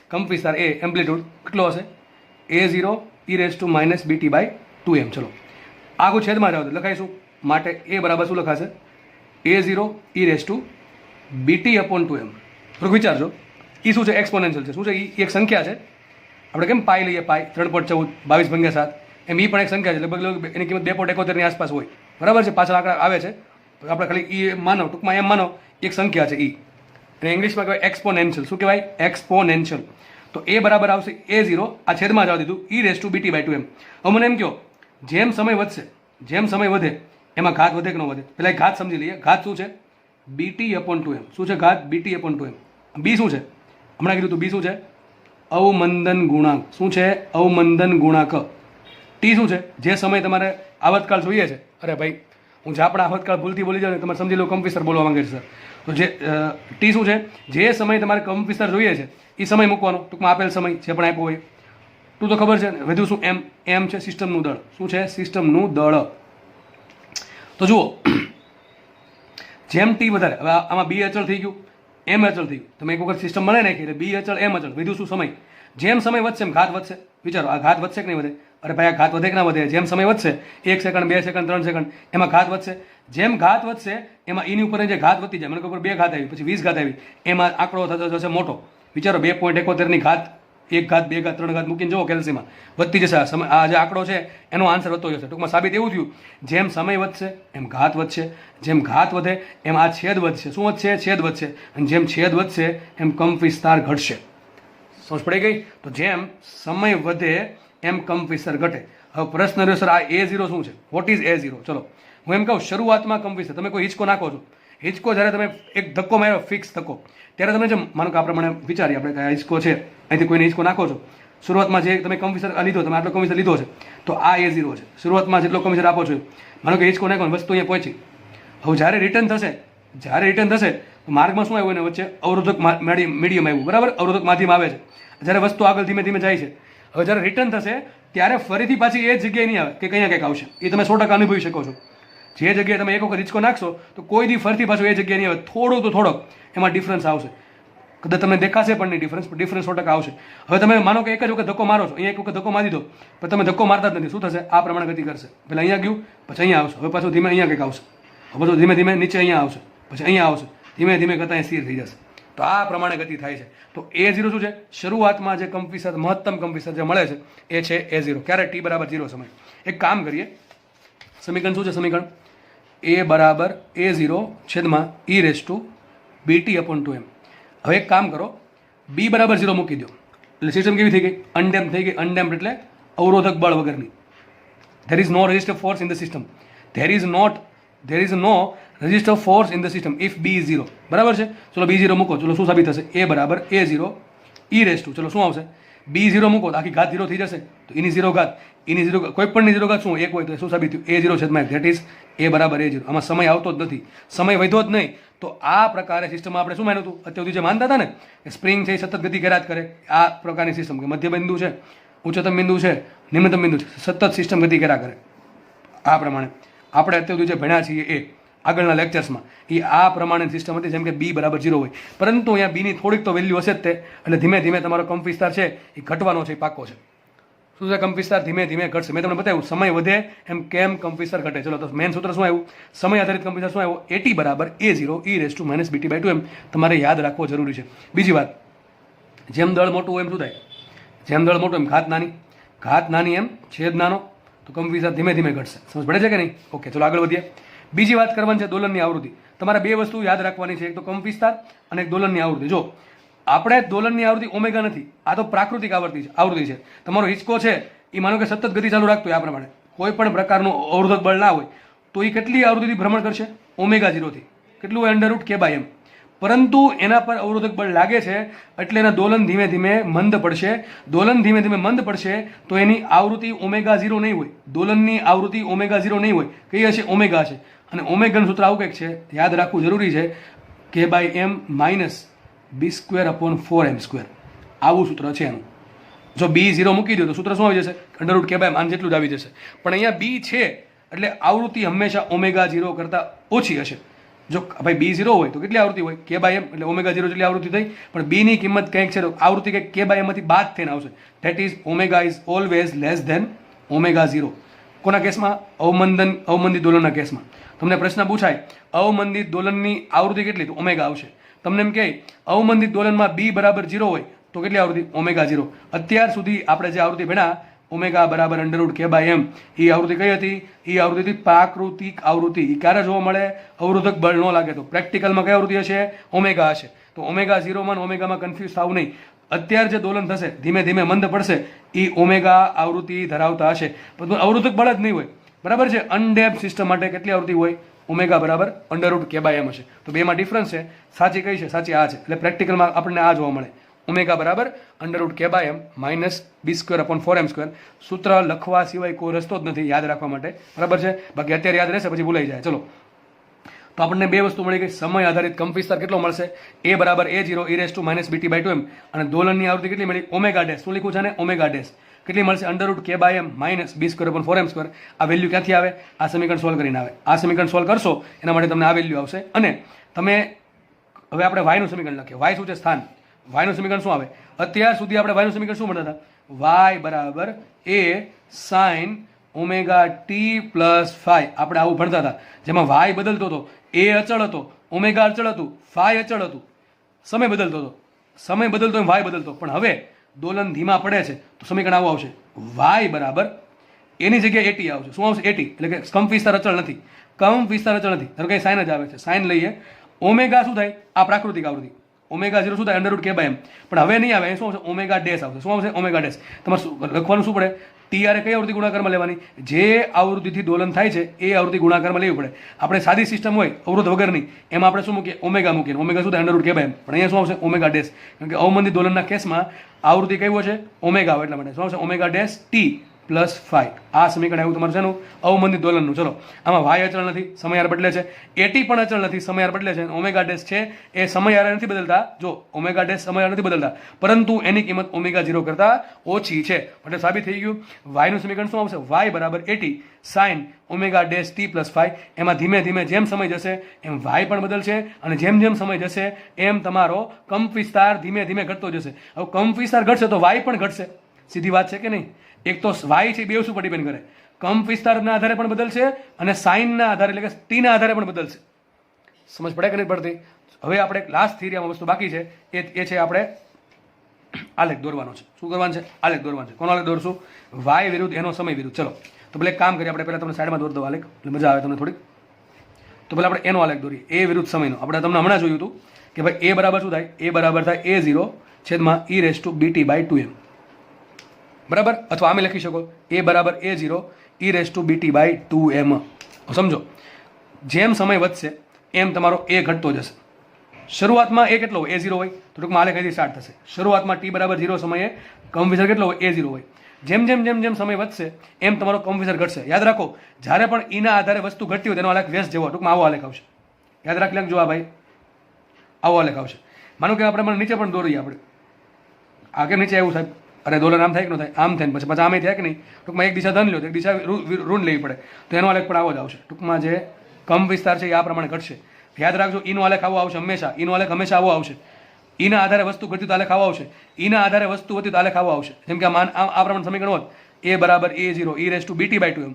કંપ વિસ્તાર એ એમ્પ્લિટ્યુડ કેટલો હશે? A0 e−bt/2m. ચલો આગળ છેદમાં જાવ તો લખાઈશું. માટે એ બરાબર શું લખાશે? A0 e−bt/2m. થોડુંક વિચારજો. એ શું છે? એક્સપોનેન્શિયલ છે. શું છે? એ એક સંખ્યા છે. આપણે કેમ પાઈ લઈએ, પાઈ 3.14 22/7, એમ એ પણ એક સંખ્યા છે. લગભગ એની કિંમત 2.71 આસપાસ હોય. બરાબર છે? પાછળ આંકડા આવે છે. આપણે ખાલી ઈ માનો, ટૂંકમાં એમ માનો એક સંખ્યા છે ઈ. અને ઇંગ્લિશમાં કહેવાય એક્સપોનેન્શિયલ. શું કહેવાય? એક્સપોનેન્શિયલ. તો એ બરાબર આવશે A0, આ છેદમાં જવા દીધું, e−bt/2m. હવે મને એમ કહો, જેમ સમય વધશે, જેમ સમય વધે એમાં ઘાત વધે કે ન વધે? પહેલાં ઘાત સમજી લઈએ. ઘાત શું છે? bt/2m. શું છે ઘાત? bt/2m. બી શું છે? હમણાં કીધું તું બી શું છે? અવમંદન ગુણાંક. શું છે? અવમંદન ગુણાંક. ટી શું છે? જે સમય તમારે આવર્તકાળ જોઈએ છે. અરે ભાઈ, હું જે આપણા આવર્તકાળ ભૂલથી બોલી જાઉં ને, તમારે સમજી લો કંપ વિસ્તાર બોલવા માંગે છે સર. તો જે ટી શું છે? જે સમય તમારે કંપ વિસ્તાર જોઈએ છે એ સમય મૂકવાનો, ટૂંકમાં આપેલ સમય જે પણ આપ્યો હોય. તું તો ખબર છે ને. વધુ શું? એમ છે સિસ્ટમનું દળ. શું છે? સિસ્ટમનું દળ. તો જુઓ, જેમ ટી વધારે, હવે આમાં બી અચળ થઈ ગયું, એમ અચળ થઈ ગયું. તમે એક વખત સિસ્ટમ બનાવી નાખી એટલે બી અચળ, એમ અચળ. વધુ શું? સમય. જેમ સમય વધશે એમ ઘાત વધશે. વિચારો, આ ઘાત વધશે કે નહીં વધે? અરે ભાઈ, આ ઘાત વધે કે ના વધે? જેમ સમય વધશે, 1 સેકન્ડ, 2 સેકન્ડ, 3 સેકન્ડ, એમાં ઘાત વધશે. જેમ ઘાત વધશે એમાં એની ઉપર જે ઘાત વધતી જાય, મને ખબર 2 ઘાત આવી, પછી 20 ઘાત આવી, એમાં આંકડો થતો જશે મોટો. વિચારો, 2.71 ની ઘાત, 1 ઘાત, 2 ઘાત, 3 ઘાત મૂકીને જુઓ કેલ્સીમાં વધતી જશે. આ જે આંકડો છે એનો આન્સર વધતો જશે. ટૂંકમાં સાબિત એવું થયું, જેમ સમય વધશે એમ ઘાત વધશે, જેમ ઘાત વધે એમ આ છેદ વધશે. શું વધશે? છેદ વધશે. અને જેમ છેદ વધશે એમ કંપ વિસ્તાર ઘટશે. સમજ પડી ગઈ? તો જેમ સમય વધે એમ કંપ વિસ્તાર ઘટે. હવે પ્રશ્ન રહ્યો, સર આ A0 શું છે? What is A0? ચલો હું એમ કહું, શરૂઆતમાં કંપ વિસ્તાર, તમે કોઈ હિંચકો નાખો છો, હિંચકો જ્યારે તમે એક ધક્કો માર્યો, ફિક્સ ધક્કો, ત્યારે તમે જેમ માનો કે આ પ્રમાણે વિચારીએ આપણે કે આ હિંચકો છે, અહીંથી કોઈને હિંચકો નાખો છો, શરૂઆતમાં જે તમે કંપ વિસ્તાર લીધો, તમે આટલો કંપ વિસ્તાર લીધો છે, તો આ A0 છે. શરૂઆતમાં જેટલો કંપ વિસ્તાર આપો છો, માનો કે હિંચકો નાખો, વસ્તુ અહીંયા પહોંચી. હવે જ્યારે રિટર્ન થશે તો માર્ગમાં શું આવ્યું? એને વચ્ચે અવરોધક મીડિયમ આવ્યું. બરાબર? અવરોધક માધ્યમ આવે છે. જ્યારે વસ્તુ આગળ ધીમે ધીમે જાય છે, હવે જ્યારે રિટર્ન થશે ત્યારે ફરીથી પાછી એ જગ્યાએ નહીં આવે કે કંઈક આવશે. એ તમે 100% અનુભવી શકો છો. જે જગ્યાએ તમે એક વખત હિંચકો નાખશો તો કોઈ દી ફરતી પાછું એ જગ્યાએ નહીં આવે. થોડો તો થોડોક એમાં ડિફરન્સ આવશે. કદાચ તમને દેખાશે પણ નહીં ડિફરન્સ 100% આવશે. હવે તમે માનો કે એક જ વખત ધક્કો મારો છો, અહીંયા એક વખત ધક્કો મારી દો, પણ તમે ધક્કો મારતા જ નથી. શું થશે? આ પ્રમાણે ગતિ કરશે. પહેલાં અહીંયા ગયું, પછી અહીંયા આવશે, હવે પાછું ધીમે અહીંયા કંઈક આવશે, હવે પાછું ધીમે ધીમે નીચે અહીંયા આવશે, પછી અહીંયા આવશે, ધીમે ધીમે કરતાં સ્થિર થઈ જશે. તો આ પ્રમાણે ગતિ થાય છે. તો A0 શું છે? શરૂઆતમાં જે કંપ વિસ્તાર, મહત્તમ કંપ વિસ્તાર જે મળે છે એ છે A0. ક્યારે? t બરાબર 0 સમય. એક કામ કરીએ, સમીકરણ શું છે? સમીકરણ A બરાબર A0 છેદમાં e−bt/2m. હવે એક કામ કરો, બી બરાબર 0 મૂકી દો એટલે સિસ્ટમ કેવી થઈ ગઈ? અનડેમ્પ થઈ ગઈ. અનડેમ્પ એટલે અવરોધક બળ વગરની. There is no resistive force in the system. There is no resistive force in the system if B is 0, બરાબર છે. ચલો B0 મૂકો, ચલો શું સાબિત થશે? A બરાબર A0 ઈ રેસ ટુ, ચલો શું આવશે? B0 મૂકો તો આખી ઘાત 0 થઈ જશે, તો એની 0 ઘાત, એની 0 કોઈ પણ ની 0 ઘાત શું એક હોય તો શું સાબિત થયું? A0 છેદમાં 1, ધેટ ઇઝ A બરાબર A0. આમાં સમય આવતો જ નથી, સમય વધ્યો જ નહીં. તો આ પ્રકારે સિસ્ટમમાં આપણે શું માન્યું હતું? અત્યાર સુધી જે માનતા હતા ને કે સ્પ્રિંગ છે એ સતત ગતિ કર્યા જ કરે, આ પ્રકારની સિસ્ટમ કે મધ્ય બિંદુ છે, ઉચ્ચતમ બિંદુ છે, નિમ્નતમ બિંદુ છે, સતત સિસ્ટમ ગતિ કર્યા કરે. આ પ્રમાણે આપણે અત્યાર સુધી જે ભણ્યા છીએ એ આગળના લેક્ચર્સમાં એ આ પ્રમાણે સિસ્ટમ હતી, જેમ કે B બરાબર 0 હોય, પરંતુ અહીંયા બીની થોડીક તો વેલ્યુ હશે જ તે, એટલે ધીમે ધીમે તમારો કંપ વિસ્તાર છે એ ઘટવાનો છે, એ પાક્કો છે. શું છે? કંપ વિસ્તાર ધીમે ધીમે ઘટશે. મેં તમને બતાવ્યું સમય વધે એમ કેમ કંપ વિસ્તાર ઘટે. ચલો તો મેન સૂત્ર શું આવ્યું? સમય આધારિત કંપ વિસ્તાર શું આવ્યો? AT બરાબર A0 e raise to minus BT/2m. તમારે યાદ રાખવો જરૂરી છે. બીજી વાત, જેમ દળ મોટું હોય એમ શું થાય? જેમ દળ મોટું એમ ઘાત નાની એમ છેદ નાનો, તો કંપ વિસ્તાર ધીમે ધીમે ઘટશે. સમજ પડે છે કે નહીં? ઓકે, ચલો આગળ વધીએ. બીજી વાત કરવાની છે દોલનની આવૃત્તિ. તમારે બે વસ્તુ યાદ રાખવાની છે, એક તો કંપ વિસ્તાર અને એક દોલનની આવૃત્તિ. જો આપણે દોલનની આવૃત્તિ ઓમેગા નથી, આ તો પ્રાકૃતિક આવૃત્તિ છે. તમારો હિંચકો છે એ માનો કે સતત ગતિ ચાલુ રાખતો હોય, આ પ્રમાણે કોઈ પણ પ્રકારનું અવરોધક બળ ના હોય તો એ કેટલી આવૃત્તિથી ભ્રમણ કરશે? ઓમેગા 0થી. કેટલું હોય? √k/m. પરંતુ એના પર અવરોધક બળ લાગે છે એટલે એના દોલન ધીમે ધીમે મંદ પડશે. દોલન ધીમે ધીમે મંદ પડશે તો એની આવૃત્તિ ઓમેગા 0 નહીં હોય, દોલનની આવૃત્તિ ઓમેગા 0 નહીં હોય. કઈ હશે? ઓમેગા છે. અને ઓમેગાનું સૂત્ર આવું કંઈક છે, યાદ રાખવું જરૂરી છે, k/m માઇનસ B²/4m². આવું સૂત્ર છે એનું. જો B0 મૂકી દો તો સૂત્ર શું આવી જશે? √k/m, આને જેટલું જ આવી જશે. પણ અહીંયા B છે એટલે આવૃત્તિ હંમેશા ઓમેગા 0 કરતાં ઓછી હશે. જો ભાઈ B0 હોય તો કેટલી આવૃત્તિ હોય? k/m, એટલે ઓમેગા 0 જેટલી આવૃત્તિ થઈ. પણ B ની કિંમત કંઈક છે તો આવૃત્તિ કંઈક k/m માંથી બાદ થઈને આવશે. That is omega is always less than omega 0. કોના કેસમાં? અવમંદિત દોલનના કેસમાં. તમને પ્રશ્ન પૂછાય અવમંદિત દોલનની આવૃત્તિ કેટલી? તો ઓમેગા આવશે. તમને એમ કહે અવમંદિત દોલનમાં B બરાબર 0 હોય તો કેટલી આવૃત્તિ? ઓમેગા 0. અત્યાર સુધી આપણે જે આવૃત્તિ ભણ્યા ઓમેગા બરાબર √k/m, એ આવૃત્તિ કઈ હતી? એ આવૃત્તિ હતી પ્રાકૃતિક આવૃત્તિ. એ ક્યારે જોવા મળે? અવરોધક બળ ન લાગે તો. પ્રેક્ટિકલમાં કઈ આવૃત્તિ હશે? ઓમેગા હશે. તો ઓમેગા 0માં અને ઓમેગામાં કન્ફ્યુઝ થવું નહીં. અત્યારે જે દોલન થશે ધીમે ધીમે મંદ પડશે એ ઓમેગા આવૃત્તિ ધરાવતા હશે, પણ અવરોધક બળ જ નહીં હોય, બરાબર છે. અનડેમ્પ સિસ્ટમ માટે કેટલી આવૃત્તિ હોય? ઓમેગા બરાબર √k/m હશે. તો બેમાં ડિફરન્સ છે. સાચી કઈ છે? સાચી આ છે. એટલે પ્રેક્ટિકલમાં આપણને આ જોવા મળે, ઓમેગા બરાબર √k/m માઇનસ B²/4m². સૂત્ર લખવા સિવાય કોઈ રસ્તો જ નથી યાદ રાખવા માટે, બરાબર છે. બાકી અત્યારે યાદ રહેશે પછી ભૂલાઈ જાય. ચલો તો આપણને બે વસ્તુ મળી ગઈ. સમય આધારિત કંપ વિસ્તાર કેટલો મળશે? A બરાબર A0 e raise to minus BT/2m. અને દોલનની આવૃત્તિ કેટલી મળી? Omega dash. શું લખ્યું છે ને? Omega dash. કેટલી મળશે? √k/m minus B²/4m². આ વેલ્યુ ક્યાંથી આવે? આ સમીકરણ સોલ્વ કરીને આવે. આ સમીકરણ સોલ્વ કરશો એના માટે તમને આ વેલ્યુ આવશે. અને તમે હવે આપણે વાયનું સમીકરણ લખીએ. વાય શું છે? સ્થાન. વાયનું સમીકરણ શું આવે? અત્યાર સુધી આપણે વાયનું સમીકરણ શું ભણતા હતા? વાય બરાબર A sin omega t plus phi. આપણે આવું ભણતા હતા, જેમાં વાય બદલતો હતો, એ અચળ હતો, ઓમેગા અચળ હતું, ફાઈ અચળ હતું. સમય બદલતો હતો, સમય બદલતો એમ વાય બદલતો. પણ હવે દોલન ધીમા પડે છે તો સમીકરણ આવું આવશે, વાય બરાબર એની જગ્યાએ એટી આવશે. શું આવશે? એટી. એટલે કે કંપ વિસ્તાર અચળ નથી. કંપ વિસ્તાર અચળ નથી, ધારો કે સાઇન જ આવે છે. સાઇન લઈએ. ઓમેગા શું થાય? આ પ્રાકૃતિક આવૃત્તિ. ઓમેગા 0 શું થાય? √k/m. પણ હવે નહીં આવે. શું આવશે? ઓમેગા ડેશ આવશે. શું આવશે? Omega dash. તમારે લખવાનું શું પડે? TR કઈ આવૃત્તિ ગુણાકારમાં લેવાની? જે આવૃત્તિથી દોલન થાય છે એ આવૃત્તિ ગુણાકારમાં લેવી પડે. આપણે સાદી સિસ્ટમ હોય અવરોધ વગરની, એમાં આપણે શું મૂકીએ? ઓમેગા મૂકીએ. ઓમેગા શું થાય? √k/m. પણ અહીંયા શું આવશે? Omega dash. કારણ કે અવમંદિત દોલનના કેસમાં આવૃત્તિ કઈ હોય છે? ઓમેગા આવે. એટલા માટે શું આવશે? Omega dash t plus phi. આ સમીકરણ આવ્યું તમારું શેનું? અવમંદિત દોલનનું. ચલો આમાં વાય અચળ નથી, સમય બદલે છે. એટી પણ અચળ નથી, સમય બદલે છે. ઓમેગા ડેશ છે એ સમય નથી બદલતા. જો ઓમેગા ડેશ સમય નથી બદલતા, પરંતુ એની કિંમત ઓમેગા 0 કરતાં ઓછી છે. એટલે સાબિત થઈ ગયું. વાયનું સમીકરણ શું આવશે? વાય બરાબર AT sine omega dash t plus phi. એમાં ધીમે ધીમે જેમ સમય જશે એમ વાય પણ બદલશે, અને જેમ જેમ સમય જશે એમ તમારો કંપ વિસ્તાર ધીમે ધીમે ઘટતો જશે. હવે કંપ વિસ્તાર ઘટશે તો વાય પણ ઘટશે. સીધી વાત છે કે નહીં? એક તો વાય છે બે ઉપર ડિપેન્ડ કરે. કંપ વિસ્તારના આધારે પણ બદલશે અને સાઇનના આધારે એટલે કે ટીના આધારે પણ બદલશે. સમજ પડે કે નહીં પડતી? હવે આપણે લાસ્ટ થિયરીમાં વસ્તુ બાકી છે એ છે આપણે આલેખ દોરવાનો છે. શું કરવાનું છે? આલેખ દોરવાનો છે. કોનો આલેખ દોરશું? વાય વિરુદ્ધ એનો સમય વિરુદ્ધ. ચલો તો પેલા એક કામ કરીએ, આપણે પહેલાં તમને સાઈડમાં દોર દો આલેખ, એટલે મજા આવે તમને થોડીક. તો પહેલાં આપણે એનો આલેખ દોરીએ, એ વિરુદ્ધ સમયનો. આપણે તમને હમણાં જોયું હતું કે ભાઈ એ બરાબર શું થાય? એ બરાબર થાય A0 છેદમાં e રેસ ટુ BT/2m. બરાબર? અથવા આમે લખી શકો એ બરાબર A0 e raise two BT/2m. સમજો, જેમ સમય વધશે એમ તમારો એ ઘટતો જશે. શરૂઆતમાં એ કેટલો હોય? A0 હોય તો ટૂંકમાં આલેખ અહીંથી સ્ટાર્ટ થશે. શરૂઆતમાં t બરાબર 0 સમયે કમ્પવિસર કેટલો હોય? A0 હોય. જેમ જેમ જેમ જેમ સમય વધશે એમ તમારો કમ્પવિસર ઘટશે. યાદ રાખો, જ્યારે પણ ઈના આધારે વસ્તુ ઘટતી હોય તેનો આલેખ વ્યસ્ત જેવો, ટૂંકમાં આવો આલેખ આવશે. યાદ રાખી લેજો. આ ભાઈ આવો આલેખ આવશે. માનો કે આપણે નીચે પણ દોરીએ, આપણે આ કેમ નીચે આવ્યું સાહેબ? અરે દોલન આમ થાય કે ન થાય? આમ થાય. પછી આમે થાય કે નહીં? ટૂંકમાં એક દિશા ધન લો તો એક દિશા ઋણ લેવી પડે, તો એનો આલેખ પણ આવો જ આવશે. ટૂંકમાં જે કંપ વિસ્તાર છે એ આ પ્રમાણે ઘટશે. યાદ રાખજો, ઈનો આલેખ આવો આવશે હંમેશા. ઈનો આલેખ હંમેશા આવો આવશે. ઈના આધારે વસ્તુ ઘટતી તો આલેખ આવો આવશે. ઈના આધારે વસ્તુ વધતી તો આલેખ આવો આવશે. જેમ કે આ પ્રમાણે સમીકરણ હોત a બરાબર a0 e⁻bt/2m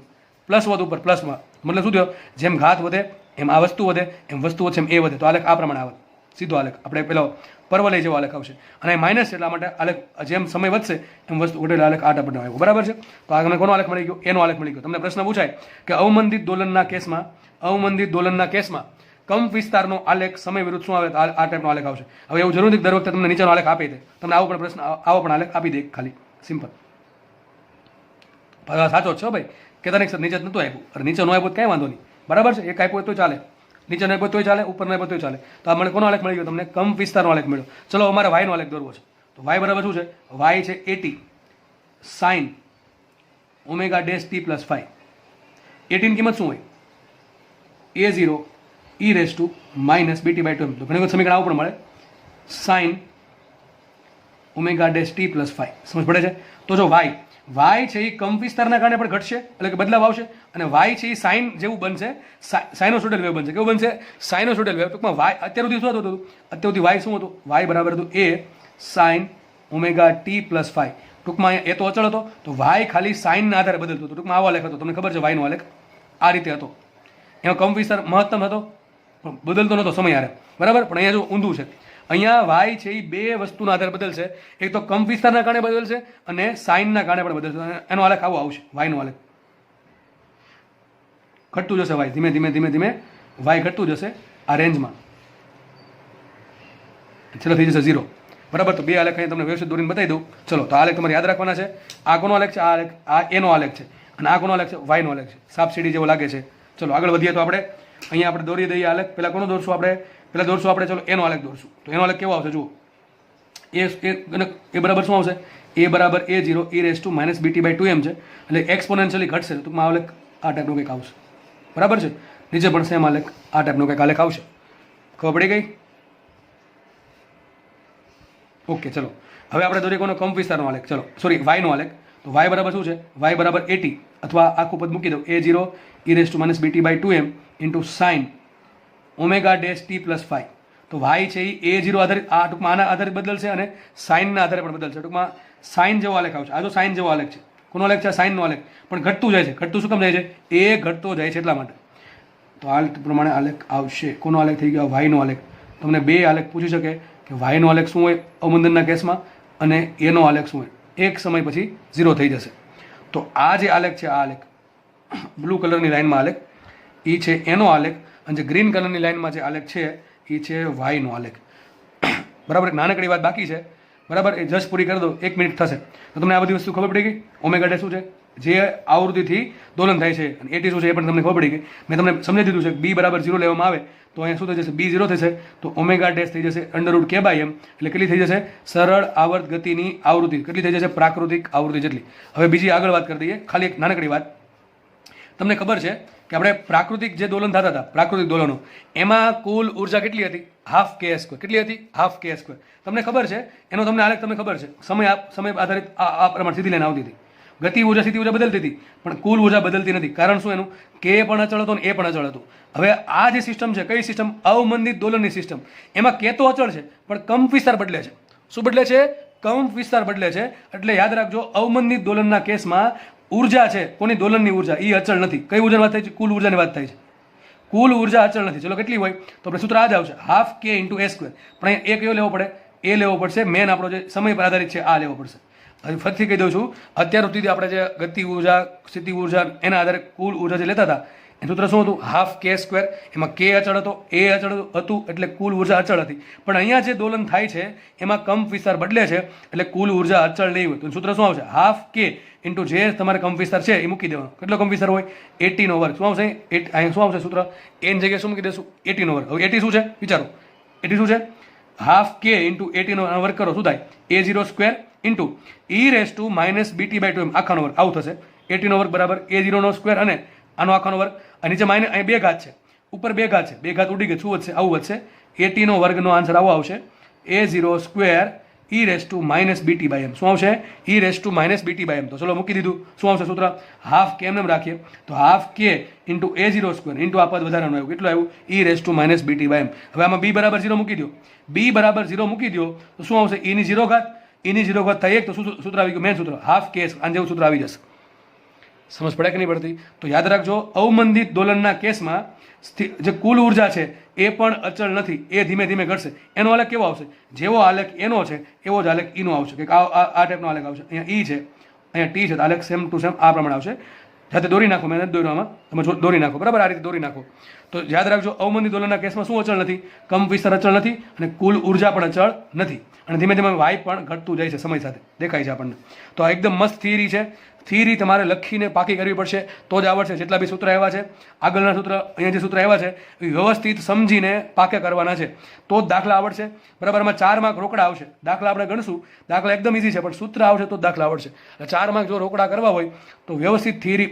પ્લસ વધ ઉપર પ્લસમાં, મતલબ શું થયો? જેમ ઘાત વધે એમ આ વસ્તુ વધે, એમ વસ્તુ વધશે એમ એ વધે, તો આલેખ આ પ્રમાણે આવે. સીધો આલેખ આપણે પેલો પરવલય જેવો આલેખ આવશે. અને માઇનસ એટલા માટે આલેખ જેમ સમય વધશે એમ વસ્તુ ઘટેલા આલેખ આ ટાઈપનો આવ્યો. બરાબર છે? તો આગળ કોનો આલેખ મળી ગયો? એનો આલેખ મળી ગયો. તમને પ્રશ્ન પૂછાય કે અવમંદિત દોલનના કેસમાં કંપ વિસ્તારનો આલેખ સમય વિરુદ્ધ શું આવે? તો આ ટાઈપનો આલેખ આવશે. હવે એવું જરૂર નથી દર વખતે તમને નીચેનો આલેખ આપી દે. તમને આવો પણ પ્રશ્ન આવો પણ આલેખ આપી દે, ખાલી સિમ્પલ. સાચો જ છો ભાઈ, કેતા નહીં નીચે જ નહોતું આપ્યું. અરે નીચે ન આપ્યું કાંઈ વાંધો નહીં, બરાબર છે? એક આપ્યું હોય તો ચાલે, નીચે ન આપ્યું તોય ચાલે, ઉપર ન આપ્યું તોય ચાલે. તો આ મને કોનો આલેખ મળી ગયો? તમને કંપ વિસ્તારનો આલેખ મળ્યો. ચલો અમારે વાયનો આલેખ દોરવો છે. તો વાય બરાબર શું છે? વાય છે at sin ω'(t+5). એટીની કિંમત શું હોય? a0 e⁻bt/2m. તો ઘણી વખત સમીકરણ આવું પણ મળે, sin ω'(t+5). સમજ પડે છે? તો જો વાય છે એ કંપ વિસ્તારના કારણે પણ ઘટશે, એટલે કે બદલાવ આવશે. અને વાય છે એ સાઇન જેવું બનશે, સાઇનોસોઇડલ વેવ બનશે. કેવું બનશે? Sinusoidal wave. ટૂંકમાં વાય અત્યાર સુધી શું હતું? અત્યાર સુધી વાય શું હતું? વાય બરાબર હતું a sin ω'(t+5). ટૂંકમાં એ તો અચળ હતો, તો વાય ખાલી સાઇનના આધારે બદલતો હતો. ટૂંકમાં આવો આલેખ હતો. તમને ખબર છે વાયનો આલેખ આ રીતે હતો. એમાં કંપ વિસ્તાર મહત્તમ હતો, પણ બદલતો નહોતો સમય હારે, બરાબર? પણ અહીંયા જો ઊંધું છે. અહીંયા વાય છે એ બે વસ્તુના આધારે બદલશે. એક તો કંપ વિસ્તારના કારણે બદલશે અને સાઇનના કારણે પણ બદલશે. એનો આલેખ આવો આવશે, વાયનો આલેખ. ઘટતું જશે વાય, ધીમે ધીમે ધીમે ધીમે વાય ઘટતું જશે આ રેન્જમાં, છેલ્લે થઈ જશે 0. બરાબર? તો બે આલેખ અહીંયા તમને વ્યવસ્થિત દોરીને બતાવી દઉં. ચલો, તો આલેખ તમારે યાદ રાખવાના છે. આ કોનો આલેખ છે? આ આલેખ, આ એનો આલેખ છે. અને આ કોનો આલેખ છે? વાયનો આલેખ છે. સાપ સીડી જેવો લાગે છે. ચલો આગળ વધીએ. તો આપણે અહીંયા આપણે દોરી દઈએ આલેખ. પહેલાં કોનો દોરશું આપણે? પહેલાં દોરશું આપણે, ચલો એનો આલેખ દોરશું. તો એનો આલેખ કેવો આવશે? જુઓ, એ બરાબર શું આવશે? a બરાબર a0 e⁻bt/2m છે. એટલે એક્સપોનેન્શિયલી ઘટશે. ટૂંકમાં આલેખ આ ટાઈપનો કંઈક આવશે. બરાબર છે? નીચે પણ સેમ આલેખ આ ટાઈપનો કંઈક આલેખ આવશે. ખબર પડી ગઈ? ઓકે, ચલો હવે આપણે દોરીએ કોનો? કંપ વિસ્તારનો આલેખ. ચલો સોરી, વાયનો આલેખ. તો વાય બરાબર શું છે? વાય બરાબર at, અથવા આખું પદ મૂકી દો, a0 e⁻bt/2m sin ω'(t+5). તો વાય છે એ a0 આધારિત, આ ટૂંકમાં આના આધારિત બદલશે અને સાઇનના આધારે પણ બદલશે. ટૂંકમાં સાઇન જેવો આલેખ આવશે. આ જો સાઇન જેવો આલેખ છે. કોનો આલેખ છે? સાઇનનો આલેખ. પણ ઘટતું જાય છે. ઘટતું શું કામ જાય છે? એ ઘટતો જાય છે એટલા માટે. તો આ પ્રમાણે આલેખ આવશે. કોનો આલેખ થઈ ગયો? વાયનો આલેખ. તમને બે આલેખ પૂછી શકે કે વાયનો આલેખ શું હોય અવમંદનના કેસમાં અને એનો આલેખ શું હોય. એક સમય પછી 0 થઈ જશે. તો આ જે આલેખ છે, આ આલેખ બ્લુ કલરની લાઇનમાં આલેખ એ છે એનો આલેખ, અને જે ગ્રીન કલરની લાઇનમાં જે આલેખ છે એ છે વાયનો આલેખ. બરાબર? એક નાનકડી વાત બાકી છે, બરાબર? એ જસ્ટ પૂરી કરી દો, 1 મિનિટ થશે તો તમને આ બધી વસ્તુ ખબર પડી ગઈ. ઓમેગા શું છે? જે આવૃત્તિથી દોલન થાય છે. અને એટી શું છે એ પણ તમને ખબર પડી ગઈ. મેં તમને સમજાવી દીધું છે કે બી બરાબર 0 લેવામાં આવે તો અહીંયા શું થઈ જશે? b 0 થશે, તો ω' થઈ જશે √k/m. એટલે કેટલી થઈ જશે? સરળ આવર્ત ગતિની આવૃત્તિ કેટલી થઈ જશે? પ્રાકૃતિક આવૃત્તિ જેટલી. હવે બીજી આગળ વાત કરી દઈએ. ખાલી એક નાનકડી વાત. તમને ખબર છે કે આપણે પ્રાકૃતિક જે દોલન થતા હતા, પ્રાકૃતિક દોલનો, એમાં કુલ ઉર્જા કેટલી હતી? ½ k². કેટલી હતી? ½ k². તમને ખબર છે એનો? તમને આલેખ તમને ખબર છે? સમય આધારિત આ પ્રમાણે સીધી લાઈન આવતી હતી. ગતિ ઉર્જા, સ્થિતિ ઉર્જા બદલતી હતી, પણ કુલ ઉર્જા બદલતી નથી. કારણ શું એનું? કે પણ અચળ હતો ને એ પણ અચળ હતું. હવે આ જે સિસ્ટમ છે, કઈ સિસ્ટમ? અવમંદિત દોલનની સિસ્ટમ. એમાં કે તો અચળ છે, પણ કંપ વિસ્તાર બદલે છે. શું બદલે છે? કંપ વિસ્તાર બદલે છે. એટલે યાદ રાખજો, અવમંદિત દોલનના કેસમાં ઉર્જા છે, કોની? દોલનની ઉર્જા, એ અચળ નથી. કઈ ઉર્જાની વાત થાય છે? કુલ ઉર્જાની વાત થાય છે. કુલ ઉર્જા અચળ નથી. ચલો કેટલી હોય? તો આપણે સૂત્ર આ જ આવશે, ½ k × a². પણ અહીંયા એ કયો લેવો પડે? એ લેવો પડશે મેન, આપણો જે સમય પર આધારિત છે આ લેવો પડશે. હવે ફરીથી કહી દઉં છું, અત્યાર સુધી આપણે જે ગતિ ઉર્જા, સ્થિતિ ઉર્જા, એના આધારે કુલ ઉર્જા જે લેતા હતા એનું સૂત્ર શું હતું? હાફ કે સ્ક્વેર. એમાં કે અચળ હતો, એ અચળ હતું, એટલે કુલ ઉર્જા અચળ હતી. પણ અહીંયા જે દોલન થાય છે એમાં કંપ વિસ્તાર બદલે છે, એટલે કુલ ઉર્જા અચળ નહીં હોય. તો સૂત્ર શું આવશે? હાફ કે ઇન્ટુ જે તમારે કંપ વિસ્તાર છે એ મૂકી દેવાનો. કેટલો કંપ વિસ્તાર હોય? 80 નો વર્ગ. શું આવશે? અહીંયા શું આવશે સૂત્ર? એની જગ્યાએ શું મૂકી દેશું? 80 નો વર્ગ. હવે 80 શું છે વિચારો? 80 શું છે? હાફ કે ઇન્ટુ 80 નો વર્ગ કરો, શું થાય? a0 square into e raise to minus BT by 2 આખાનો વર્ગ. આવું થશે. 80 નો વર્ગ બરાબર a0 નો સ્ક્વેર અને આનો આખાનો વર્ગ. અને નીચે માઇનસ અહીં 2 ઘાત છે, ઉપર 2 ઘાત છે, 2 ઘાત ઉડી ગઈ. શું વધશે? આવું વધશે. 80 નો વર્ગનો આન્સર આવો આવશે, a0 square e raise to minus BT by M. શું આવશે? e raise to minus BT by M. તો ચલો મૂકી દીધું. શું આવશે સૂત્ર? હાફ કે એમ રાખીએ તો half k into a0 square into આ પદ વધારાનું આવ્યું. કેટલું આવ્યું? e raise to minus BT by M. હવે આમાં b બરાબર 0 મૂકી દો. b બરાબર 0 મૂકી દો તો શું આવશે? e ની 0 ઘાત. e ની 0 ઘાત થાય 1 તો શું સૂત્ર આવી ગયું? મેન સૂત્ર હાફ કે. આને જેવું સૂત્ર આવી જશે. સમજ પડે કે નહીં પડતી? તો યાદ રાખજો, અવમંદિત દોલનના કેસમાં જે કુલ ઉર્જા છે એ પણ અચળ નથી, એ ધીમે ધીમે ઘટશે. એનો આલેખ કેવો આવશે? જેવો આલેખ એનો છે એવો જ આલેખ ઈનો આવશે. કે આ ટાઈપનો આલેખ આવશે. અહીંયા ઈ છે, અહીંયા ટી છે, તો આલેખ સેમ ટુ સેમ આ પ્રમાણે આવશે. જાતે દોરી નાખો, મેં નથી દોરવામાં, તમે દોરી નાખો. બરાબર, આ રીતે દોરી નાખો. તો યાદ રાખજો, અવમંદિત દોલનના કેસમાં શું અચળ નથી? કંપ વિસ્તાર અચળ નથી અને કુલ ઉર્જા પણ અચળ નથી. અને ધીમે ધીમે વાય પણ ઘટતું જાય છે સમય સાથે, દેખાય છે આપણને. તો આ એકદમ મસ્ત થિયરી છે. થિયરી તમારે લખીને પાકી કરવી પડશે તો જ આવડશે. જેટલા બી સૂત્ર આવ્યા છે, આગળના સૂત્ર, અહીંયા જે સૂત્ર આવ્યા છે એ વ્યવસ્થિત સમજીને પાકે કરવાના છે તો જ દાખલા આવડશે. બરાબર, એમાં 4 માર્ક રોકડા આવશે. દાખલા આપણે ગણશું, દાખલા એકદમ ઇઝી છે, પણ સૂત્ર આવશે તો જ દાખલા આવડશે. એટલે 4 માર્ક જો રોકડા કરવા હોય તો વ્યવસ્થિત થિયરી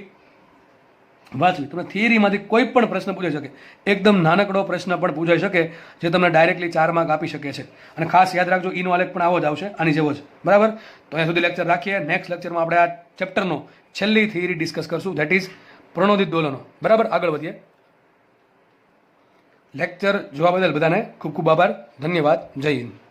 વાંચવી. તમને થિયરીમાંથી કોઈ પણ પ્રશ્ન પૂછાઈ શકે, એકદમ નાનકડો પ્રશ્ન પણ પૂછાઈ શકે જે તમને ડાયરેક્ટલી 4 માર્ક આપી શકે છે. અને ખાસ યાદ રાખજો, ઈનો આલેખ પણ આવો જ આવશે, આની જેવો જ. બરાબર, તો અહીંયા સુધી લેક્ચર રાખીએ. નેક્સ્ટ લેક્ચરમાં આપણે આ ચેપ્ટરનો છેલ્લી થિયરી ડિસ્કસ કરશું, ધેટ ઇઝ પ્રણોદિત દોલનો. બરાબર, આગળ વધીએ. લેક્ચર જોવા બદલ બધાને ખૂબ ખૂબ આભાર, ધન્યવાદ, જય હિન્દ.